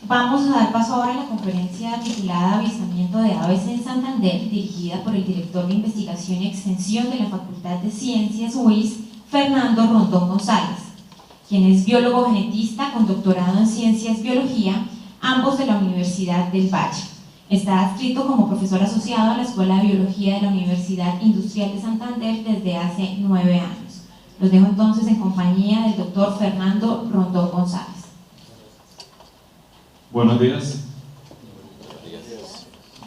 Vamos a dar paso ahora a la conferencia titulada Avistamiento de aves en Santander, dirigida por el director de Investigación y Extensión de la Facultad de Ciencias UIS, Fernando Rondón González, quien es biólogo genetista con doctorado en Ciencias Biología, ambos de la Universidad del Valle. Está adscrito como profesor asociado a la Escuela de Biología de la Universidad Industrial de Santander desde hace 9 años. Los dejo entonces en compañía del doctor Fernando Rondón González. Buenos días.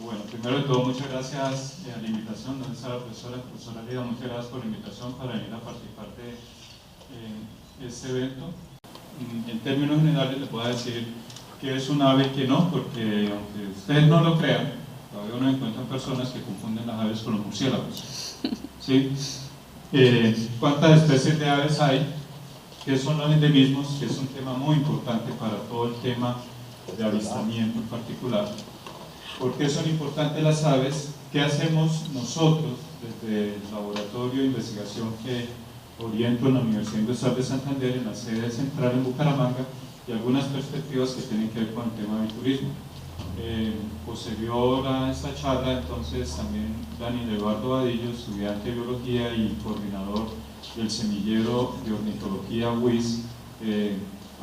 Bueno, primero de todo, muchas gracias a la invitación. ¿Dónde está la profesora Lida? Muchas gracias por la invitación para venir a participar de este evento. En términos generales les voy a decir qué es un ave y qué no, porque aunque ustedes no lo crean, todavía uno encuentra personas que confunden las aves con los murciélagos. ¿Sí? ¿Cuántas especies de aves hay? ¿Qué son los endemismos? Que es un tema muy importante para todo el tema de avistamiento en particular. ¿Por qué son importantes las aves? ¿Qué hacemos nosotros desde el laboratorio de investigación que oriento en la Universidad Industrial de Santander, en la sede central en Bucaramanga, y algunas perspectivas que tienen que ver con el tema del turismo? Posterior a esta charla, entonces, también Daniel Eduardo Vadillo, estudiante de biología y coordinador del semillero de ornitología UIS,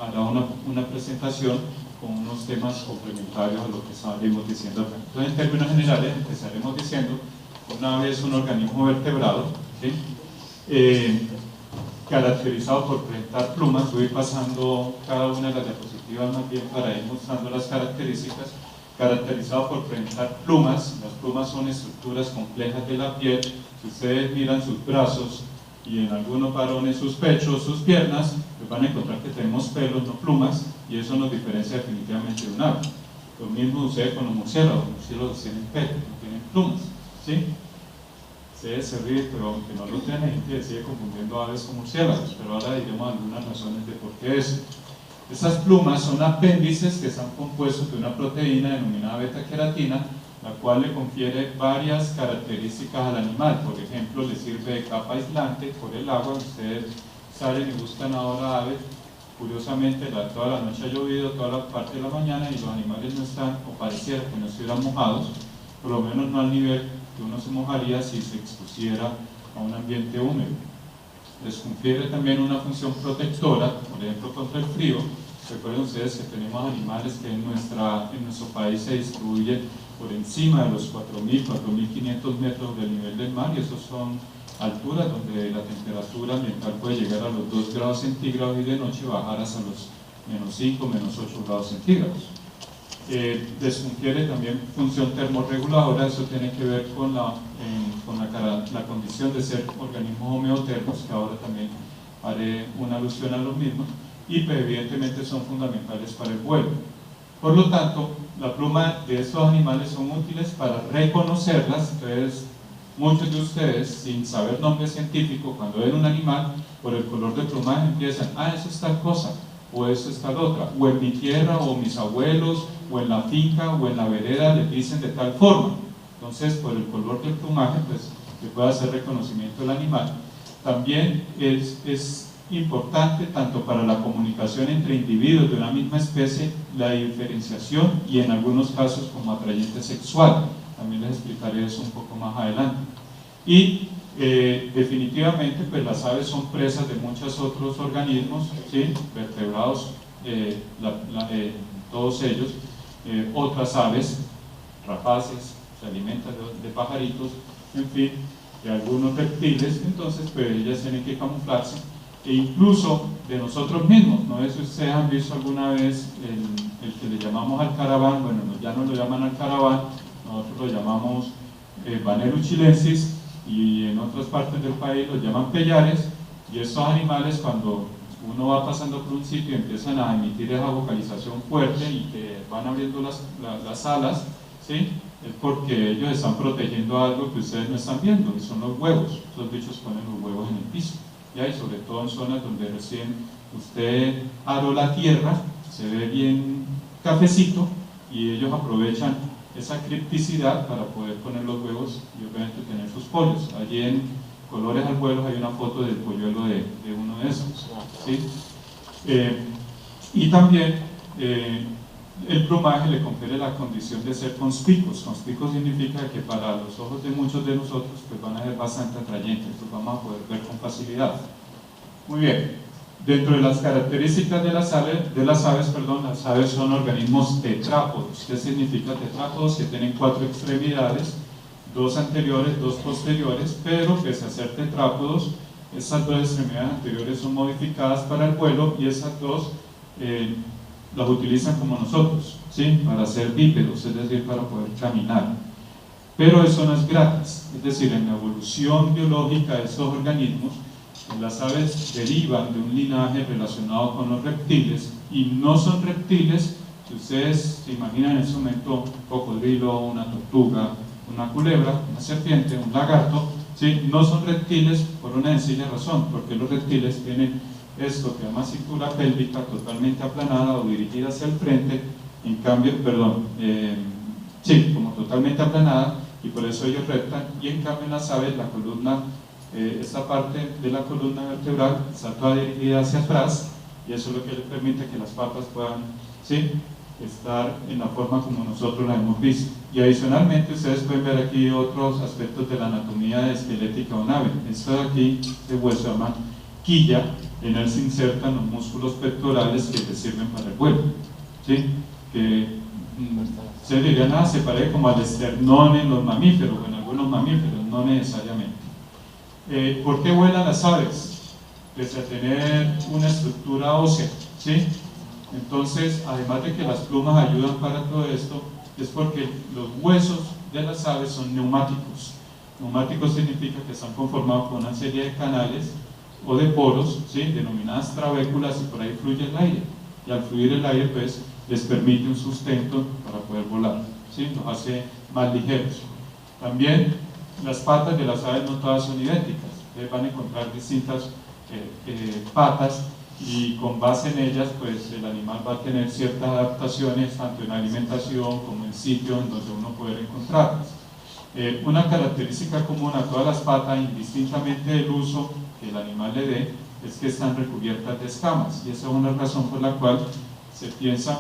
hará una presentación con unos temas complementarios a lo que estábamos diciendo acá. Entonces, en términos generales, empezaremos diciendo que un ave es un organismo vertebrado, ¿sí? Caracterizado por presentar plumas. Voy pasando cada una de las diapositivas más bien para ir mostrando las características. Caracterizado por presentar plumas. Las plumas son estructuras complejas de la piel. Si ustedes miran sus brazos y en algunos varones sus pechos, sus piernas, pues van a encontrar que tenemos pelos, no plumas, y eso nos diferencia definitivamente de un ave. Lo mismo sucede con los murciélagos tienen pelos, no tienen plumas, ¿sí? Ustedes se ríen, pero aunque no lo tienen, la gente sigue confundiendo aves con murciélagos, pero ahora diremos algunas razones de por qué eso. Estas plumas son apéndices que están compuestos de una proteína denominada beta-queratina, la cual le confiere varias características al animal. Por ejemplo, le sirve de capa aislante por el agua. Ustedes salen y buscan ahora aves, curiosamente toda la noche ha llovido, toda la parte de la mañana, y los animales no están, o pareciera que no estuvieran mojados, por lo menos no al nivel que uno se mojaría si se expusiera a un ambiente húmedo. Les confiere también una función protectora, por ejemplo contra el frío. Recuerden ustedes que tenemos animales que en nuestro país se distribuyen por encima de los 4.000, 4.500 metros del nivel del mar, y esos son alturas donde la temperatura ambiental puede llegar a los 2 grados centígrados y de noche bajar hasta los -5, -8 grados centígrados. Les confiere también función termorreguladora. Eso tiene que ver con la condición de ser organismos homeotermos, que ahora también haré una alusión a lo mismo, y pues, evidentemente son fundamentales para el vuelo. Por lo tanto, la pluma de estos animales son útiles para reconocerlas. Entonces, muchos de ustedes, sin saber nombre científico, cuando ven un animal, por el color de plumaje empiezan, eso es tal cosa, o eso es tal otra, o en mi tierra, o mis abuelos, o en la finca, o en la vereda les dicen de tal forma. Entonces, por el color del plumaje, pues, se puede hacer reconocimiento del animal. También es importante, tanto para la comunicación entre individuos de una misma especie, la diferenciación, y en algunos casos como atrayente sexual. También les explicaré eso un poco más adelante. Y definitivamente, pues las aves son presas de muchos otros organismos, ¿sí? Vertebrados, todos ellos, otras aves, rapaces, se alimentan de pajaritos, en fin, de algunos reptiles. Entonces, pues ellas tienen que camuflarse, e incluso de nosotros mismos. No sé si ustedes han visto alguna vez el que le llamamos alcaraván. Bueno, ya no lo llaman alcaraván, nosotros lo llamamos Vanellus chilensis, y en otras partes del país lo llaman pellares. Y estos animales, cuando uno va pasando por un sitio y empiezan a emitir esa vocalización fuerte y que van abriendo las alas, ¿sí? Es porque ellos están protegiendo algo que ustedes no están viendo, y son los huevos. Esos bichos ponen los huevos en el piso, ¿ya? Y sobre todo en zonas donde recién usted aró la tierra, se ve bien cafecito, y ellos aprovechan esa cripticidad para poder poner los huevos y obviamente tener sus pollos. Allí en Colores al Vuelo hay una foto del polluelo de uno de esos, ¿sí? Y también el plumaje le confiere la condición de ser conspicuos. Conspicuos significa que para los ojos de muchos de nosotros pues van a ser bastante atrayentes, los vamos a poder ver con facilidad. Muy bien, dentro de las características de las aves, las aves son organismos tetrápodos. ¿Qué significa tetrápodos? Que tienen 4 extremidades, 2 anteriores, 2 posteriores, pero pese a ser tetrápodos, esas 2 extremidades anteriores son modificadas para el vuelo y esas 2 las utilizan como nosotros, ¿sí? Para ser bípedos, es decir, para poder caminar. Pero eso no es gratis, es decir, en la evolución biológica de estos organismos, las aves derivan de un linaje relacionado con los reptiles y no son reptiles. Si ustedes se imaginan en ese momento un cocodrilo, una tortuga, una culebra, una serpiente, un lagarto, ¿sí? No son reptiles por una sencilla razón, porque los reptiles tienen esto que llama cintura pélvica totalmente aplanada o dirigida hacia el frente, en cambio, como totalmente aplanada, y por eso ellos reptan, y en cambio en las aves la columna, esta parte de la columna vertebral está toda dirigida hacia atrás, y eso es lo que les permite que las patas puedan, ¿sí?, estar en la forma como nosotros la hemos visto. Y adicionalmente ustedes pueden ver aquí otros aspectos de la anatomía esquelética de un ave. Esto de aquí, este hueso se llama quilla, en él se insertan los músculos pectorales que te sirven para el vuelo, ¿sí? Que se diría se parece como al esternón en los mamíferos, o en algunos mamíferos, no necesariamente. ¿Por qué vuelan las aves? Pese a tener una estructura ósea, ¿sí? Entonces, además de que las plumas ayudan para todo esto, es porque los huesos de las aves son neumáticos. Neumáticos significa que están conformados por una serie de canales o de poros, ¿sí?, denominadas trabéculas, y por ahí fluye el aire, y al fluir el aire pues les permite un sustento para poder volar, ¿sí?, los hace más ligeros. También las patas de las aves no todas son idénticas, ustedes van a encontrar distintas patas, y con base en ellas pues el animal va a tener ciertas adaptaciones tanto en alimentación como en sitios en donde uno puede encontrarlas. Una característica común a todas las patas, indistintamente del uso que el animal le dé, es que están recubiertas de escamas, y esa es una razón por la cual se piensa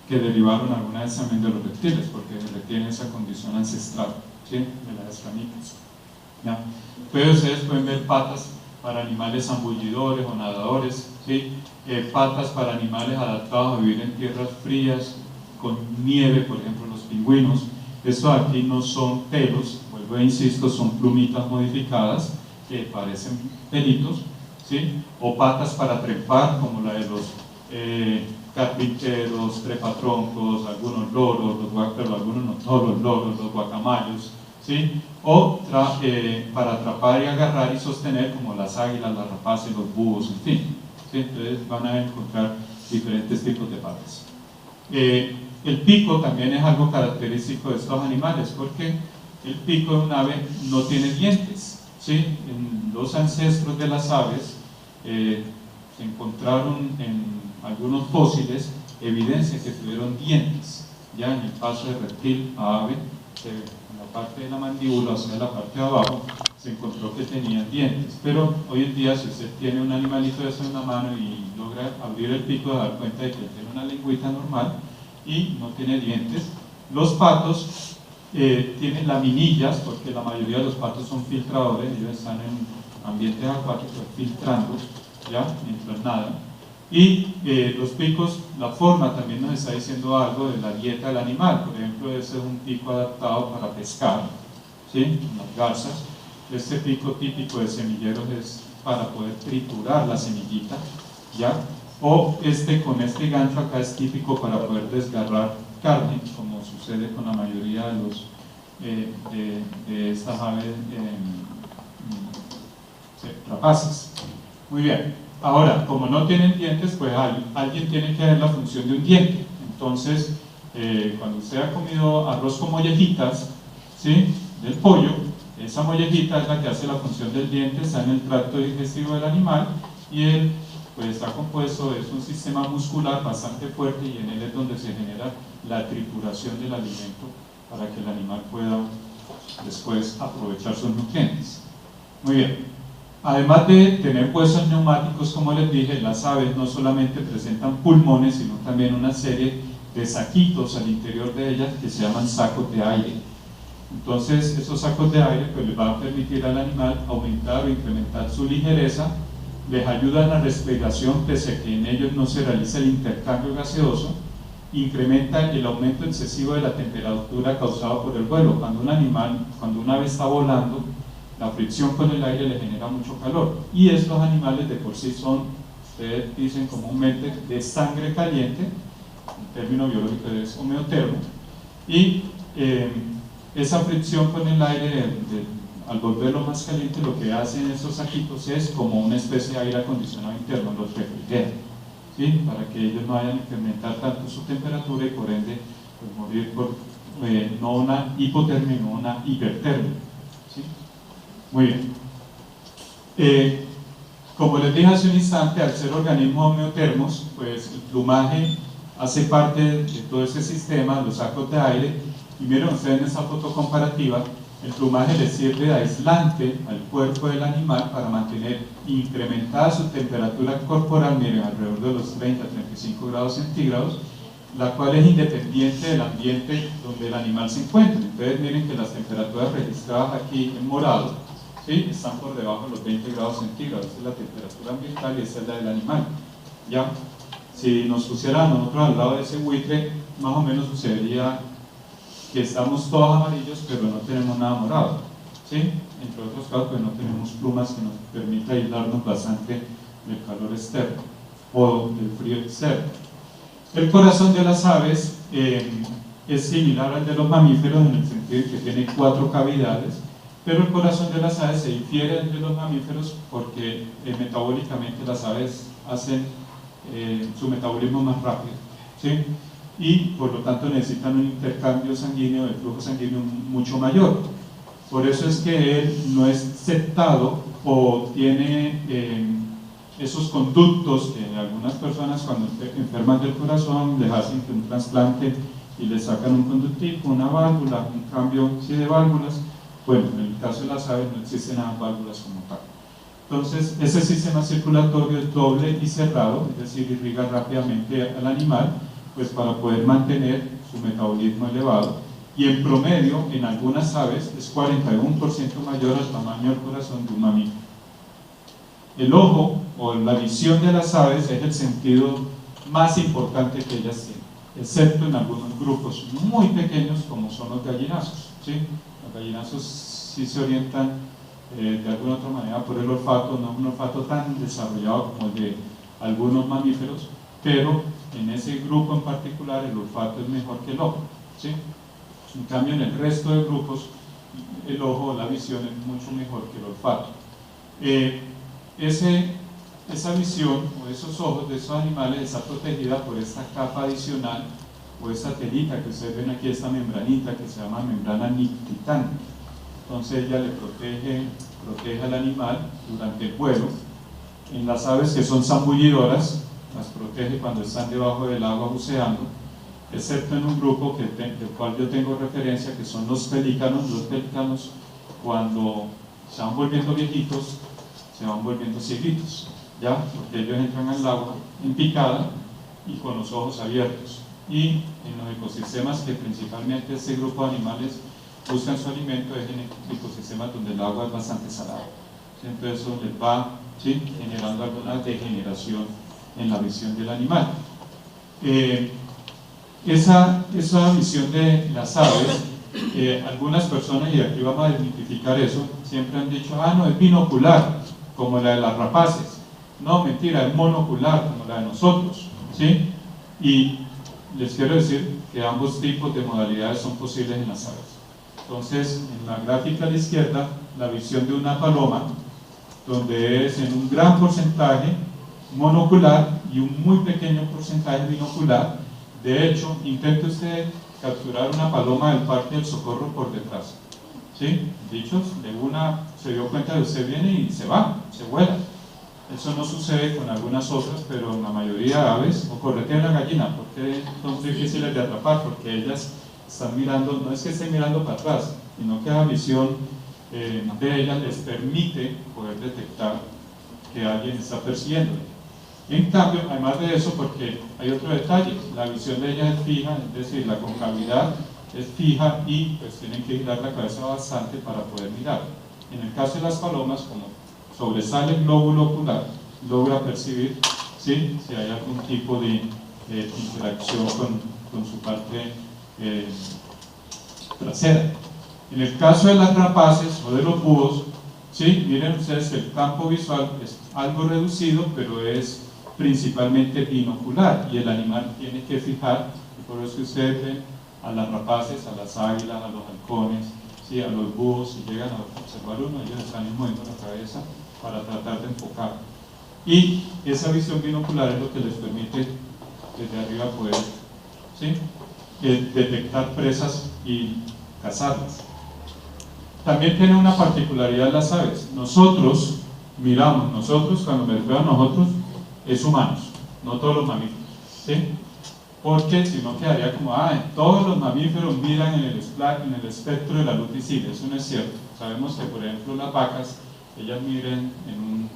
que derivaron alguna vez también de los reptiles, porque retienen esa condición ancestral, ¿sí?, de las escamitas, ¿ya? Pero ustedes pueden ver patas para animales zambullidores o nadadores, ¿sí?, patas para animales adaptados a vivir en tierras frías, con nieve, por ejemplo los pingüinos. Esto aquí no son pelos, vuelvo e insisto, son plumitas modificadas que parecen pelitos, ¿sí?, o patas para trepar, como la de los carpinteros, trepatroncos, algunos loros, pero algunos no todos los loros, los guacamayos, ¿sí?, o para atrapar y agarrar y sostener, como las águilas, las rapaces, los búhos, en fin, ¿sí? Entonces van a encontrar diferentes tipos de patas. El pico también es algo característico de estos animales, porque el pico de un ave no tiene dientes, ¿sí? En los ancestros de las aves se encontraron en algunos fósiles evidencia que tuvieron dientes, ya en el paso de reptil a ave, en la parte de la mandíbula, o sea, en la parte de abajo, se encontró que tenían dientes. Pero hoy en día, si usted tiene un animalito de eso en la mano y logra abrir el pico, se da cuenta de que tiene una lengüita normal y no tiene dientes. Los patos tienen laminillas, porque la mayoría de los patos son filtradores, ellos están en ambientes acuáticos filtrando, ¿ya?, mientras nadan. Y los picos, la forma también nos está diciendo algo de la dieta del animal. Por ejemplo, este es un pico adaptado para pescar, ¿sí?, las garzas. Este pico típico de semilleros es para poder triturar la semillita, ¿ya? O con este gancho acá es típico para poder desgarrar carne, como sucede con la mayoría de los de estas aves rapaces. Muy bien. Ahora, como no tienen dientes, pues alguien tiene que ver la función de un diente. Entonces, cuando usted ha comido arroz con mollejitas, ¿sí?, del pollo, esa mollejita es la que hace la función del diente, está en el tracto digestivo del animal, y él pues está compuesto, es un sistema muscular bastante fuerte, y en él es donde se genera la trituración del alimento para que el animal pueda después aprovechar sus nutrientes. Muy bien. Además de tener huesos neumáticos, como les dije, las aves no solamente presentan pulmones, sino también una serie de saquitos al interior de ellas que se llaman sacos de aire. Entonces esos sacos de aire pues les van a permitir al animal aumentar o incrementar su ligereza, les ayudan a la respiración pese a que en ellos no se realiza el intercambio gaseoso, incrementa el aumento excesivo de la temperatura causado por el vuelo. Cuando un ave está volando, la fricción con el aire le genera mucho calor, y estos animales de por sí son, ustedes dicen comúnmente, de sangre caliente, el término biológico es homeotermo, y esa fricción con el aire al volverlo más caliente, lo que hacen estos saquitos es como una especie de aire acondicionado interno, los refrigera, ¿sí? Para que ellos no vayan a incrementar tanto su temperatura y por ende pues, morir por no una hipotermia, no una hipertermia, ¿sí? Muy bien. Como les dije hace un instante, al ser organismos homeotermos, pues el plumaje hace parte de todo ese sistema, los sacos de aire, y miren ustedes en esa foto comparativa, el plumaje le sirve de aislante al cuerpo del animal para mantener incrementada su temperatura corporal, miren, alrededor de los 30-35 grados centígrados, la cual es independiente del ambiente donde el animal se encuentra. Entonces miren que las temperaturas registradas aquí en morado, ¿sí? Están por debajo de los 20 grados centígrados. Esta es la temperatura ambiental y esta es la del animal. ¿Ya? Si nos pusieran nosotros al lado de ese buitre, más o menos sucedería que estamos todos amarillos, pero no tenemos nada morado, ¿sí? Entre otros casos, pues no tenemos plumas que nos permita aislarnos bastante del calor externo o del frío externo. El corazón de las aves es similar al de los mamíferos en el sentido de que tiene 4 cavidades, pero el corazón de las aves se difiere de los mamíferos porque metabólicamente las aves hacen su metabolismo más rápido, ¿sí? Y por lo tanto necesitan un intercambio sanguíneo, de flujo sanguíneo mucho mayor. Por eso es que él no es septado o tiene esos conductos que algunas personas cuando enferman del corazón les hacen un trasplante y le sacan un conductivo, una válvula, un cambio de válvulas. Bueno, en el caso de las aves no existen nada válvulas como tal. Entonces, ese sistema circulatorio es doble y cerrado, es decir, irriga rápidamente al animal, pues para poder mantener su metabolismo elevado, y en promedio, en algunas aves, es 41% mayor al tamaño del corazón de un mamífero. El ojo, o la visión de las aves, es el sentido más importante que ellas tienen, excepto en algunos grupos muy pequeños como son los gallinazos, ¿sí? Los gallinazos sí se orientan de alguna otra manera por el olfato, no un olfato tan desarrollado como el de algunos mamíferos, pero en ese grupo en particular el olfato es mejor que el ojo, ¿sí? En cambio en el resto de grupos el ojo o la visión es mucho mejor que el olfato. Esa visión o esos ojos de esos animales está protegida por esta capa adicional o esta telita que ustedes ven aquí, esta membranita que se llama membrana nictitante. Entonces ella le protege al animal durante el vuelo. En las aves que son zambullidoras, las protege cuando están debajo del agua buceando, excepto en un grupo del cual yo tengo referencia, que son los pelícanos. Los pelícanos, cuando se van volviendo viejitos, se van volviendo cieguitos, ¿ya? Porque ellos entran al agua en picada y con los ojos abiertos, y en los ecosistemas que principalmente este grupo de animales buscan su alimento es en ecosistemas donde el agua es bastante salada. Entonces eso les va, ¿sí?, generando alguna degeneración en la visión del animal. Esa visión de las aves, algunas personas, y aquí vamos a desmitificar eso, siempre han dicho, no, es binocular, como la de las rapaces. No, mentira, es monocular, como la de nosotros, ¿sí? Y les quiero decir que ambos tipos de modalidades son posibles en las aves. Entonces, en la gráfica a la izquierda, la visión de una paloma, donde es en un gran porcentaje monocular y un muy pequeño porcentaje binocular. De hecho, intente usted capturar una paloma del Parque del Socorro por detrás, ¿sí? Dichos, de una se dio cuenta de que usted viene y se va, se vuela. Eso no sucede con algunas otras, pero en la mayoría de aves, o corretea la gallina, porque son difíciles de atrapar, porque ellas están mirando, no es que estén mirando para atrás, sino que la visión de ellas les permite poder detectar que alguien está persiguiéndole. En cambio, además de eso, porque hay otro detalle, la visión de ellas es fija, es decir, la concavidad es fija y pues tienen que girar la cabeza bastante para poder mirar. En el caso de las palomas, como sobresale el glóbulo ocular, logra percibir, ¿sí?, si hay algún tipo de interacción con su parte trasera. En el caso de las rapaces o de los búhos, ¿sí?, miren ustedes que el campo visual es algo reducido, pero es principalmente binocular y el animal tiene que fijar, y por eso ustedes ven a las rapaces, a las águilas, a los halcones, ¿sí?, a los búhos, si llegan a observar uno, ellos están moviendo la cabeza para tratar de enfocar. Y esa visión binocular es lo que les permite desde arriba poder, ¿sí?, detectar presas y cazarlas. También tiene una particularidad las aves. Nosotros miramos, cuando me refiero a nosotros, es humanos, no todos los mamíferos, ¿sí? Porque si no quedaría como, todos los mamíferos miran en el espectro de la luz visible. Eso no es cierto. Sabemos que, por ejemplo, las vacas, ellas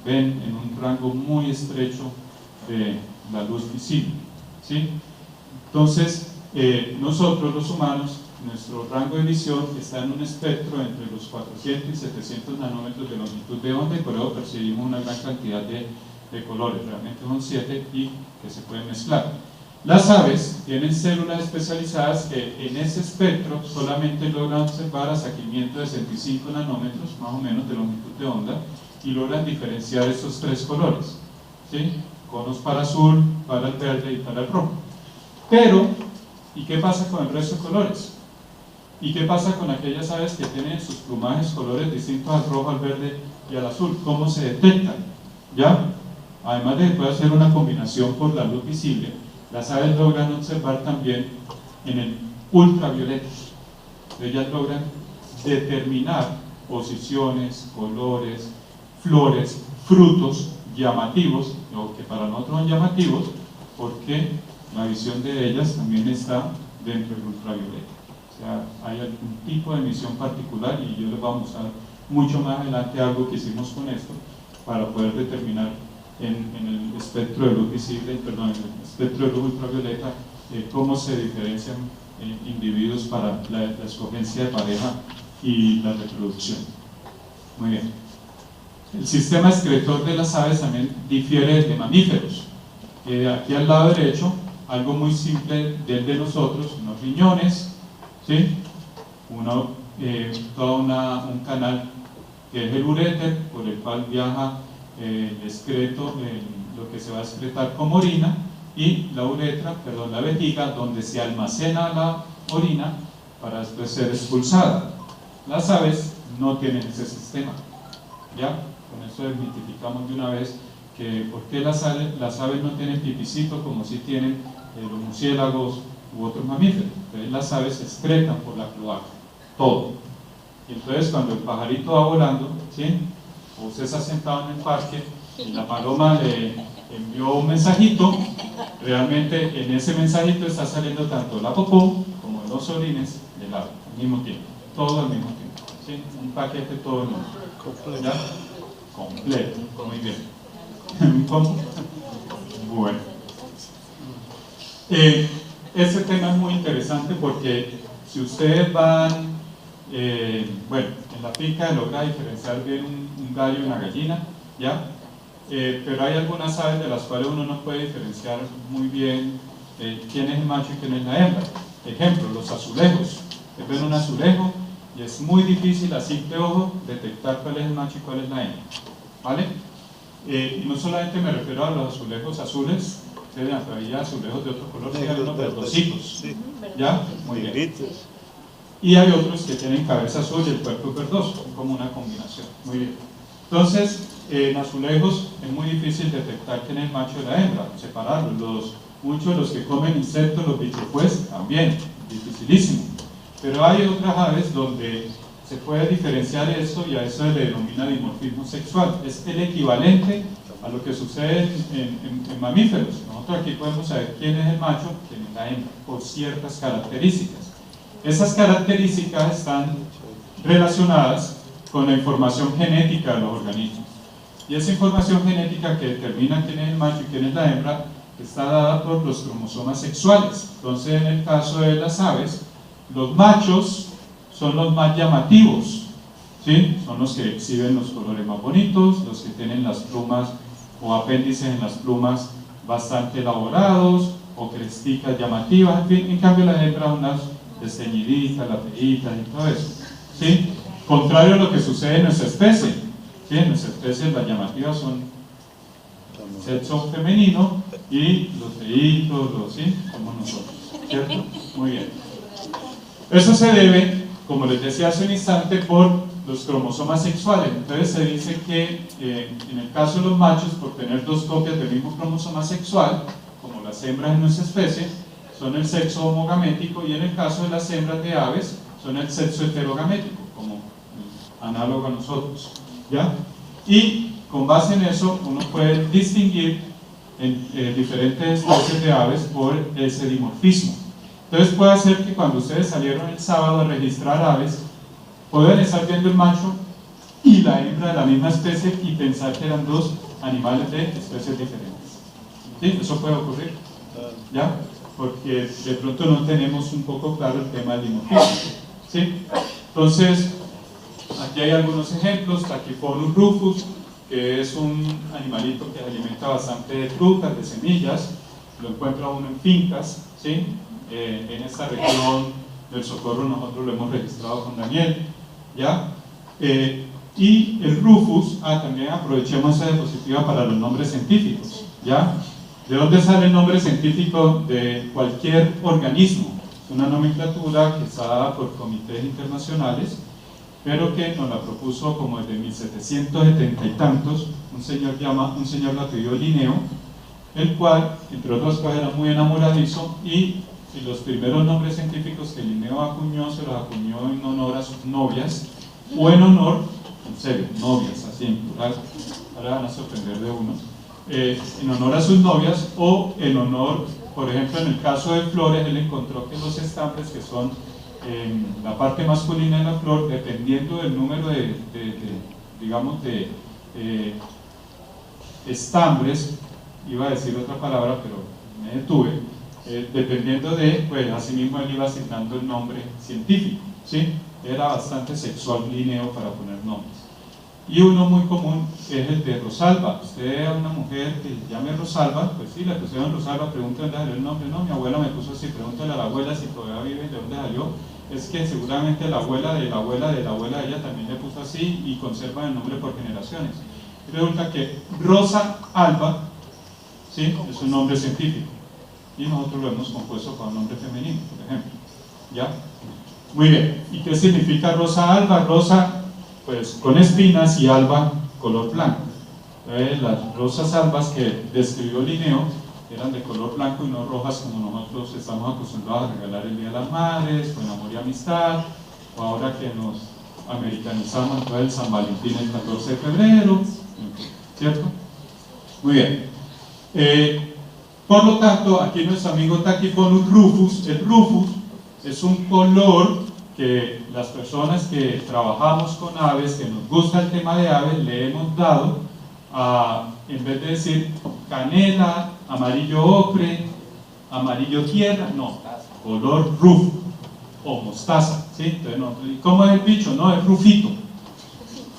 ven en un rango muy estrecho de la luz visible, ¿sí? Entonces, nosotros los humanos, nuestro rango de visión está en un espectro entre los 400 y 700 nanómetros de longitud de onda, y por eso percibimos una gran cantidad de colores, realmente son 7 y que se pueden mezclar. Las aves tienen células especializadas que en ese espectro solamente logran observar hasta 565 nanómetros más o menos de longitud de onda y logran diferenciar esos 3 colores, ¿sí?, conos para azul, para el verde y para el rojo. Pero, ¿y qué pasa con el resto de colores? ¿Y qué pasa con aquellas aves que tienen sus plumajes colores distintos al rojo, al verde y al azul? ¿Cómo se detectan? ¿Ya? Además de que puede hacer una combinación por la luz visible, las aves logran observar también en el ultravioleta. Ellas logran determinar posiciones, colores, flores, frutos llamativos, o que para nosotros son llamativos, porque la visión de ellas también está dentro del ultravioleta. O sea, hay algún tipo de emisión particular, y yo les voy a mostrar mucho más adelante algo que hicimos con esto para poder determinar en el espectro de luz visible, perdón, en el espectro de luz ultravioleta, cómo se diferencian individuos para la escogencia de pareja y la reproducción. Muy bien. El sistema excretor de las aves también difiere de mamíferos. Aquí al lado derecho, algo muy simple del de nosotros, unos riñones, ¿sí?, todo un canal que es el uréter, por el cual viaja el excreto, lo que se va a excretar como orina, y la uretra, perdón, la vejiga, donde se almacena la orina para después ser expulsada. Las aves no tienen ese sistema, ¿ya? Con eso desmitificamos de una vez que por qué las aves no tienen pipicito como si tienen los murciélagos u otros mamíferos. Entonces las aves excretan por la cloaca, todo. Y entonces cuando el pajarito va volando, ¿sí?, o usted está sentado en el parque y la paloma le envió un mensajito, realmente en ese mensajito está saliendo tanto la popó como los orines del ave al mismo tiempo, todo al mismo tiempo, ¿sí?, un paquete todo el mundo, ¿ya? Completo, muy bien. Bueno, este tema es muy interesante porque si ustedes van, bueno, en la finca logra diferenciar bien un gallo y una gallina, ¿ya? Pero hay algunas aves de las cuales uno no puede diferenciar muy bien quién es el macho y quién es la hembra. Ejemplo, los azulejos. Ustedes ven un azulejo y es muy difícil a simple ojo detectar cuál es el macho y cuál es la hembra, ¿vale? Y no solamente me refiero a los azulejos azules, ustedes había azulejos de otro color, verdositos, ¿ya? Muy bien. Y hay otros que tienen cabeza azul y el cuerpo verdoso, como una combinación. Muy bien. Entonces, en azulejos es muy difícil detectar quién es el macho y la hembra, separarlos. Muchos de los que comen insectos, los bichojuez, también, dificilísimo. Pero hay otras aves donde se puede diferenciar esto, y a eso se le denomina dimorfismo sexual. Es el equivalente a lo que sucede en mamíferos. Nosotros aquí podemos saber quién es el macho, quién es la hembra, por ciertas características. Esas características están relacionadas con la información genética de los organismos. Y esa información genética que determina quién es el macho y quién es la hembra está dada por los cromosomas sexuales. Entonces, en el caso de las aves, los machos son los más llamativos, ¿sí? Son los que exhiben los colores más bonitos, los que tienen las plumas o apéndices en las plumas bastante elaborados, o cresticas llamativas, en fin. En cambio, las hembras, unas desteñiditas, laperitas y todo eso, ¿sí? Contrario a lo que sucede en nuestra especie, ¿sí? En nuestra especie las llamativas son sexo femenino y los feitos, ¿sí? Somos nosotros, ¿cierto? Muy bien. Eso se debe, como les decía hace un instante, por los cromosomas sexuales. Entonces se dice que en el caso de los machos, por tener dos copias del mismo cromosoma sexual, como las hembras en nuestra especie, son el sexo homogamético, y en el caso de las hembras de aves, son el sexo heterogamético, como análogo a nosotros, ¿ya? Y con base en eso, uno puede distinguir en diferentes especies de aves por ese dimorfismo. Entonces puede ser que cuando ustedes salieron el sábado a registrar aves, pueden estar viendo el macho y la hembra de la misma especie y pensar que eran dos animales de especies diferentes. ¿Sí? Eso puede ocurrir, ¿ya? Porque de pronto no tenemos un poco claro el tema del dimorfismo, ¿sí? Entonces, aquí hay algunos ejemplos. Tachyphonus rufus, que es un animalito que se alimenta bastante de frutas, de semillas, lo encuentra uno en fincas, ¿sí? En esta región del Socorro nosotros lo hemos registrado con Daniel, ¿ya? Y el rufus, también aprovechemos esa diapositiva para los nombres científicos, ¿ya? ¿De dónde sale el nombre científico de cualquier organismo? Es una nomenclatura que está dada por comités internacionales, pero que nos la propuso como desde 1770 y tantos un señor de apellido Linneo, el cual, entre otras cosas, era muy enamoradizo, y los primeros nombres científicos que Linneo acuñó, se los acuñó en honor a sus novias, o en honor, en serio, novias, así en plural, ahora van a sorprender de uno, en honor a sus novias, o en honor, por ejemplo, en el caso de flores, él encontró que los estambres, que son en la parte masculina de la flor, dependiendo del número de estambres, iba a decir otra palabra pero me detuve, dependiendo de, pues así mismo él iba asignando el nombre científico, ¿sí? Era bastante sexual Linneo para poner nombres. Y uno muy común es el de Rosalba. Usted a una mujer que llame Rosalba, pues sí, le pusieron Rosalba, pregúntale dónde salió el nombre. No, mi abuela me puso así, pregúntale a la abuela si todavía vive, de dónde salió. Es que seguramente la abuela de la abuela de la abuela de ella también le puso así, y conservan el nombre por generaciones. Y resulta que Rosa Alba, ¿sí?, es un nombre científico, y nosotros lo hemos compuesto con un nombre femenino, por ejemplo, ¿ya? Muy bien. ¿Y qué significa Rosa Alba? Rosa, pues con espinas, y alba, color blanco. Las rosas albas que describió Linneo eran de color blanco y no rojas como nosotros estamos acostumbrados a regalar el Día de las Madres, con amor y amistad, o ahora que nos americanizamos, todo el San Valentín el 14 de febrero, ¿cierto? Muy bien. Por lo tanto, aquí nuestro amigo Tachyphonus rufus, el rufus es un color que las personas que trabajamos con aves, que nos gusta el tema de aves, le hemos dado en vez de decir canela, amarillo ocre, amarillo tierra, no, color rufo o mostaza, ¿sí? Entonces, no, ¿cómo es el bicho? No, es rufito.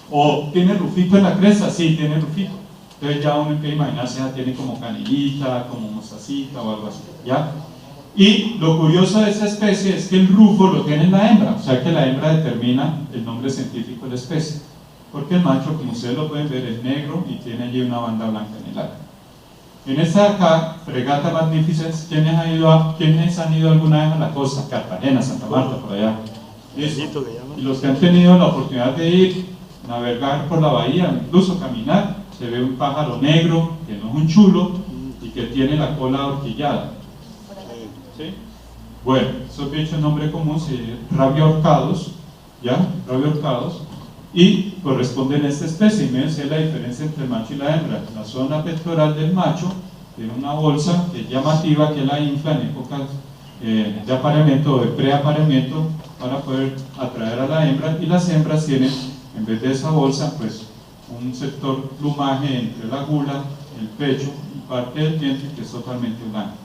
¿O tiene rufito en la cresta? Sí, tiene rufito. Entonces ya uno empieza a imaginarse, ya tiene como canelita, como mostacita o algo así, ¿ya? Y lo curioso de esta especie es que el rufo lo tiene la hembra, o sea que la hembra determina el nombre científico de la especie, porque el macho, como ustedes lo pueden ver, es negro y tiene allí una banda blanca en el ala. En esta de acá, Fregata magnificens, ¿quiénes han ido alguna vez a la costa? Cartagena, Santa Marta, por allá. ¿Listo? Y los que han tenido la oportunidad de ir, navegar por la bahía, incluso caminar, se ve un pájaro negro, que no es un chulo, y que tiene la cola ahorquillada. ¿Sí? Bueno, esos bichos, nombre común, rabiahorcados, ¿ya? Rabiahorcados, y corresponden a esta especie. Y miren la diferencia entre el macho y la hembra. La zona pectoral del macho tiene una bolsa que es llamativa, que la infla en épocas de apareamiento o de preapareamiento para poder atraer a la hembra, y las hembras tienen, en vez de esa bolsa, pues un sector plumaje entre la gula, el pecho y parte del vientre que es totalmente blanco.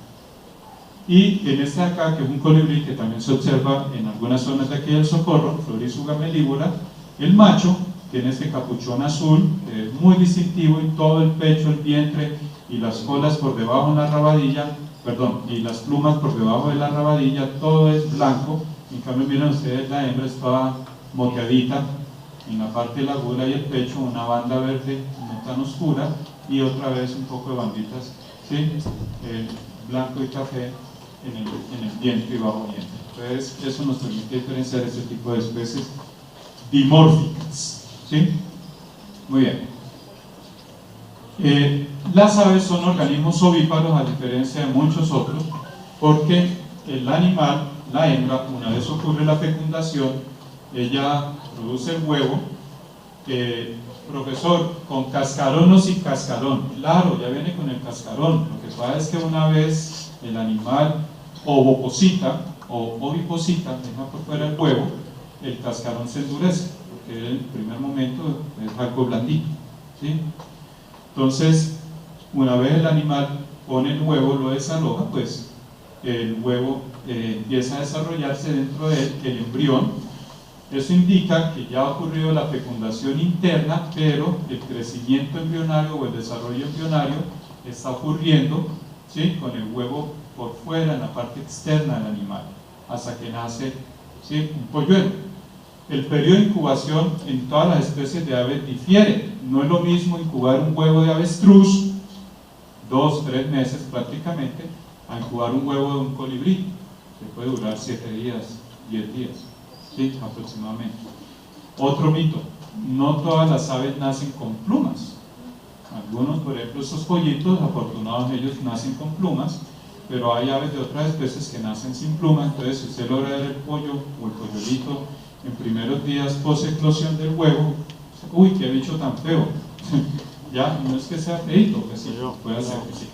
Y en este acá, que es un colibrí que también se observa en algunas zonas de aquí del Socorro, Florisuga melíbula, el macho tiene este capuchón azul, que es muy distintivo, y todo el pecho, el vientre y las colas por debajo de la rabadilla, perdón, y las plumas por debajo de la rabadilla, todo es blanco. En cambio, miren ustedes, la hembra es toda moteadita, en la parte de la gula y el pecho una banda verde no tan oscura, y otra vez un poco de banditas, ¿sí? Blanco y café en el vientre y bajo vientre. Entonces eso nos permite diferenciar este tipo de especies dimórficas, ¿sí? Muy bien. Las aves son organismos ovíparos, a diferencia de muchos otros, porque el animal, la hembra, una vez ocurre la fecundación, ella produce el huevo. Profesor, ¿con cascarón o sin cascarón? Claro, ya viene con el cascarón. Lo que pasa es que una vez el animal ovoposita o oviposita, deja por fuera el huevo, el cascarón se endurece, porque en el primer momento es algo blandito, ¿sí? Entonces, una vez el animal pone el huevo, lo desaloja, pues el huevo empieza a desarrollarse dentro de él, el embrión. Eso indica que ya ha ocurrido la fecundación interna, pero el crecimiento embrionario o el desarrollo embrionario está ocurriendo, ¿sí?, con el huevo por fuera, en la parte externa del animal, hasta que nace, ¿sí?, un polluelo. El periodo de incubación en todas las especies de aves difiere. No es lo mismo incubar un huevo de avestruz, 2 o 3 meses prácticamente, a incubar un huevo de un colibrí, que puede durar 7 días, 10 días. Sí, aproximadamente. Otro mito: no todas las aves nacen con plumas. Algunos, por ejemplo, estos pollitos, afortunados ellos, nacen con plumas, pero hay aves de otras especies que nacen sin plumas. Entonces, si usted logra ver el pollo o el polluelito en primeros días post eclosión del huevo, uy, qué bicho tan feo. Ya, no es que sea feito, que sí, puede ser que sí,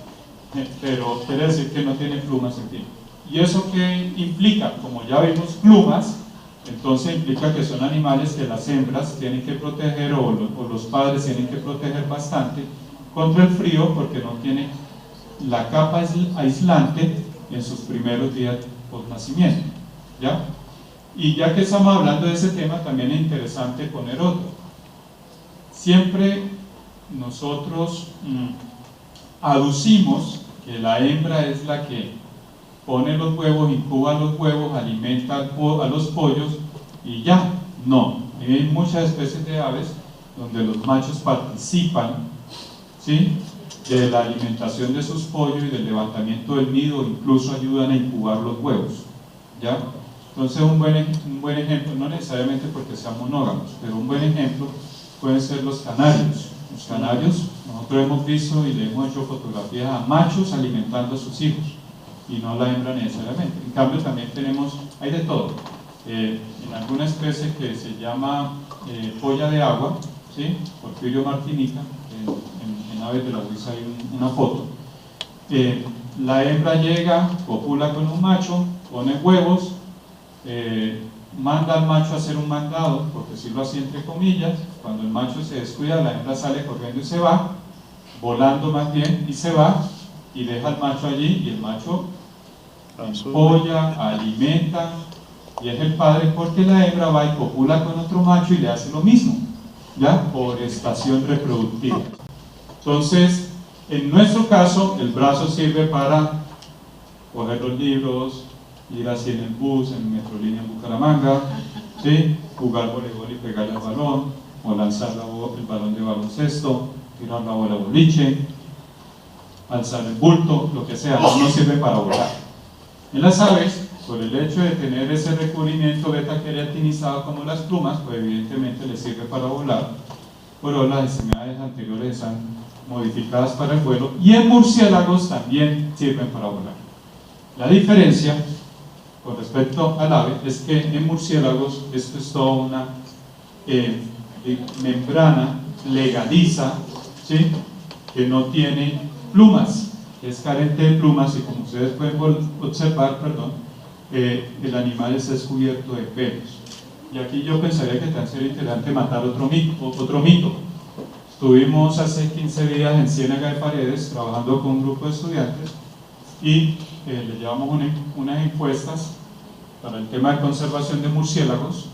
pero quiere decir que no tiene plumas en fin. ¿Y eso qué implica? Como ya vimos plumas, entonces implica que son animales que las hembras tienen que proteger, o los padres tienen que proteger bastante contra el frío, porque no tienen la capa aislante en sus primeros días post nacimiento, ¿ya? Y ya que estamos hablando de ese tema, también es interesante poner otro. Siempre nosotros aducimos que la hembra es la que pone los huevos, incuba los huevos, alimenta a los pollos y ya. No, hay muchas especies de aves donde los machos participan, ¿sí?, de la alimentación de sus pollos y del levantamiento del nido, incluso ayudan a incubar los huevos, ¿ya? Entonces un buen ejemplo, no necesariamente porque sean monógamos, pero un buen ejemplo pueden ser los canarios. Los canarios, nosotros hemos visto y le hemos hecho fotografías a machos alimentando a sus hijos, y no la hembra necesariamente. En cambio también tenemos, hay de todo, en alguna especie que se llama polla de agua, ¿sí?, Porfirio martinica, en aves de la Huiza hay una foto. La hembra llega, copula con un macho, pone huevos, manda al macho a hacer un mandado, por decirlo así entre comillas. Cuando el macho se descuida, la hembra sale corriendo y se va, volando más bien, y se va, y deja al macho allí, y el macho empolla, alimenta, y es el padre, porque la hembra va y copula con otro macho y le hace lo mismo, ¿ya?, por estación reproductiva. Entonces, en nuestro caso, el brazo sirve para coger los libros, ir así en el bus, en Metrolínea en Bucaramanga, ¿sí?, jugar voleibol y pegarle al balón, o lanzar el balón de baloncesto, tirar la bola boliche, alzar el bulto, lo que sea. No sirve para volar. En las aves, por el hecho de tener ese recubrimiento beta-queratinizado como las plumas, pues evidentemente les sirve para volar, pero las extremidades anteriores están modificadas para el vuelo, y en murciélagos también sirven para volar. La diferencia con respecto al ave es que en murciélagos esto es toda una membrana plegadiza, ¿sí?, que no tiene plumas, es carente de plumas, y como ustedes pueden observar, el animal está descubierto de pelos. Y aquí yo pensaría que también sería interesante matar otro mito, Estuvimos hace 15 días en Ciénaga de Paredes trabajando con un grupo de estudiantes y le llevamos unas encuestas para el tema de conservación de murciélagos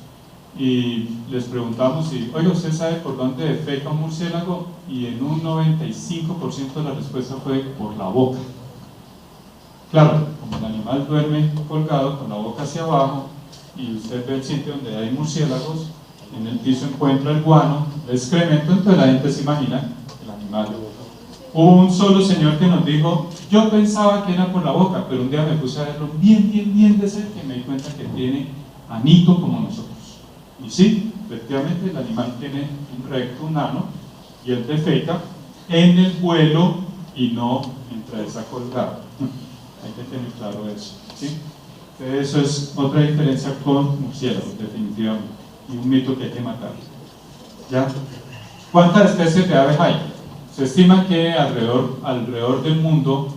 y les preguntamos si, oye, ¿usted sabe por dónde defeca un murciélago? Y en un 95% de la respuesta fue por la boca. Claro, como el animal duerme colgado con la boca hacia abajo y usted ve el sitio donde hay murciélagos, en el piso encuentra el guano, el excremento, entonces la gente se imagina el animal. Hubo un solo señor que nos dijo, yo pensaba que era por la boca, pero un día me puse a verlo bien de cerca y me di cuenta que tiene anito como nosotros. Y sí, efectivamente el animal tiene un recto, un ano, y él defeca en el vuelo y no mientras está colgado. Hay que tener claro eso, ¿sí? Eso es otra diferencia con murciélagos, definitivamente, y un mito que hay que matar. ¿Ya? ¿Cuántas especies de aves hay? Se estima que alrededor del mundo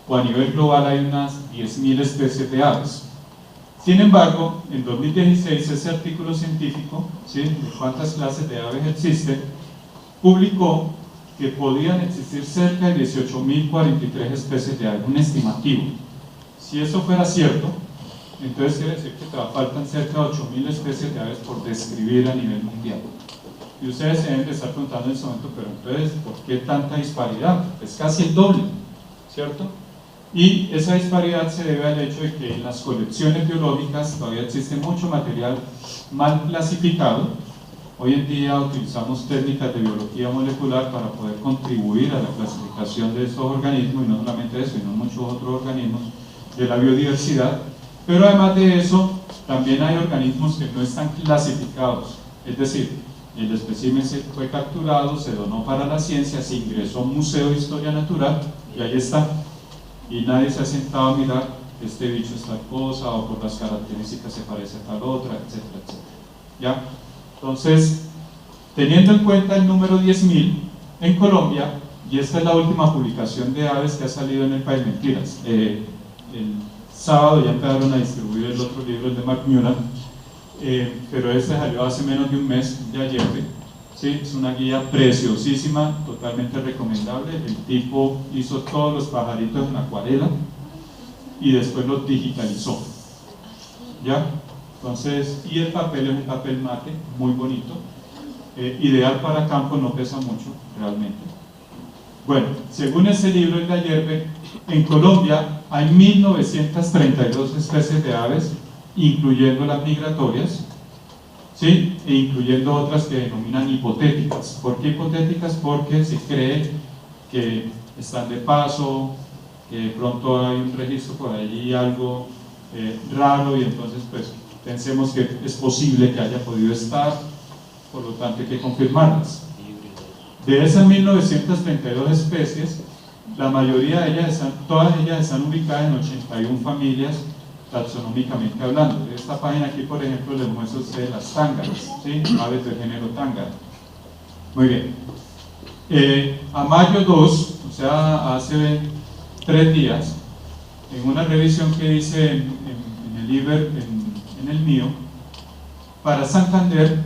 o a nivel global hay unas 10.000 especies de aves. Sin embargo, en 2016 ese artículo científico, ¿sí?, de cuántas clases de aves existen, publicó que podían existir cerca de 18.043 especies de aves, un estimativo. Si eso fuera cierto, entonces quiere decir que faltan cerca de 8.000 especies de aves por describir a nivel mundial. Y ustedes se deben de estar preguntando en este momento, pero entonces, ¿por qué tanta disparidad? Es casi el doble, ¿cierto? Y esa disparidad se debe al hecho de que en las colecciones biológicas todavía existe mucho material mal clasificado. Hoy en día utilizamos técnicas de biología molecular para poder contribuir a la clasificación de estos organismos, y no solamente eso, sino muchos otros organismos de la biodiversidad. Pero además de eso, también hay organismos que no están clasificados, es decir, el espécimen se fue capturado, se donó para la ciencia, se ingresó a un museo de historia natural y ahí está. Y nadie se ha sentado a mirar, este bicho es tal cosa, o por las características se parece a tal otra, etcétera, etcétera. ¿Ya? Entonces, teniendo en cuenta el número 10.000 en Colombia, y esta es la última publicación de aves que ha salido en el país, mentiras, el sábado ya empezaron a distribuir el otro libro, el de Mark Mueller, pero este salió hace menos de un mes, de ayer, ¿sí? Es una guía preciosísima, totalmente recomendable. El tipo hizo todos los pajaritos en acuarela y después los digitalizó, ¿ya? Entonces, y el papel es un papel mate, muy bonito, ideal para campo, no pesa mucho realmente. Bueno, según ese libro, el de ayer, en Colombia hay 1.932 especies de aves, incluyendo las migratorias, ¿sí?, e incluyendo otras que denominan hipotéticas. ¿Por qué hipotéticas? Porque se cree que están de paso, que de pronto hay un registro por allí, algo raro, y entonces pues pensemos que es posible que haya podido estar, por lo tanto hay que confirmarlas. De esas 1.932 especies, la mayoría de ellas todas ellas están ubicadas en 81 familias taxonómicamente hablando. De esta página aquí, por ejemplo, les muestro a ustedes las tángaras, ¿sí?, aves del género tángara. Muy bien. A mayo 2, o sea, hace 3 días, en una revisión que hice en el IBER, en el mío, para Santander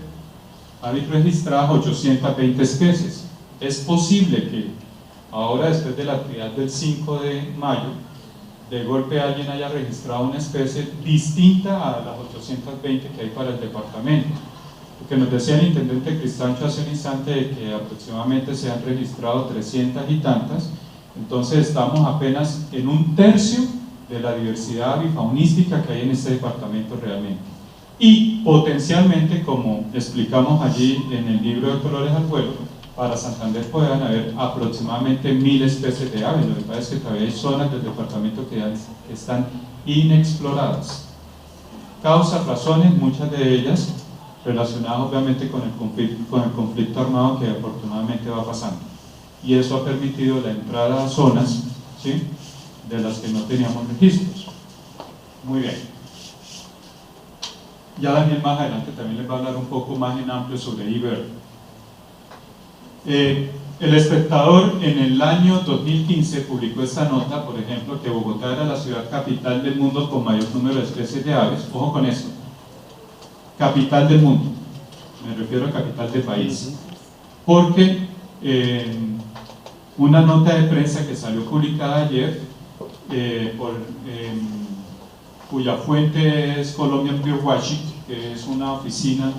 hay registradas 820 especies. Es posible que ahora, después de la actividad del 5 de mayo, de golpe alguien haya registrado una especie distinta a las 820 que hay para el departamento. Porque nos decía el intendente Cristancho hace un instante de que aproximadamente se han registrado 300 y tantas, entonces estamos apenas en 1/3 de la diversidad avifaunística que hay en este departamento realmente. Y potencialmente, como explicamos allí en el libro de Colores al Vuelo, para Santander puedan haber aproximadamente 1.000 especies de aves. Lo que pasa es que todavía hay zonas del departamento que están inexploradas. Causas, razones, muchas de ellas relacionadas obviamente con el conflicto armado que afortunadamente va pasando. Y eso ha permitido la entrada a zonas, ¿sí?, de las que no teníamos registros. Muy bien. Ya Daniel más adelante también les va a hablar un poco más en amplio sobre IBER. El Espectador en el año 2015 publicó esta nota, por ejemplo, que Bogotá era la ciudad capital del mundo con mayor número de especies de aves. Ojo con esto, capital del mundo, me refiero a capital del país, porque una nota de prensa que salió publicada ayer, cuya fuente es Colombian Birdwatching, que es una oficina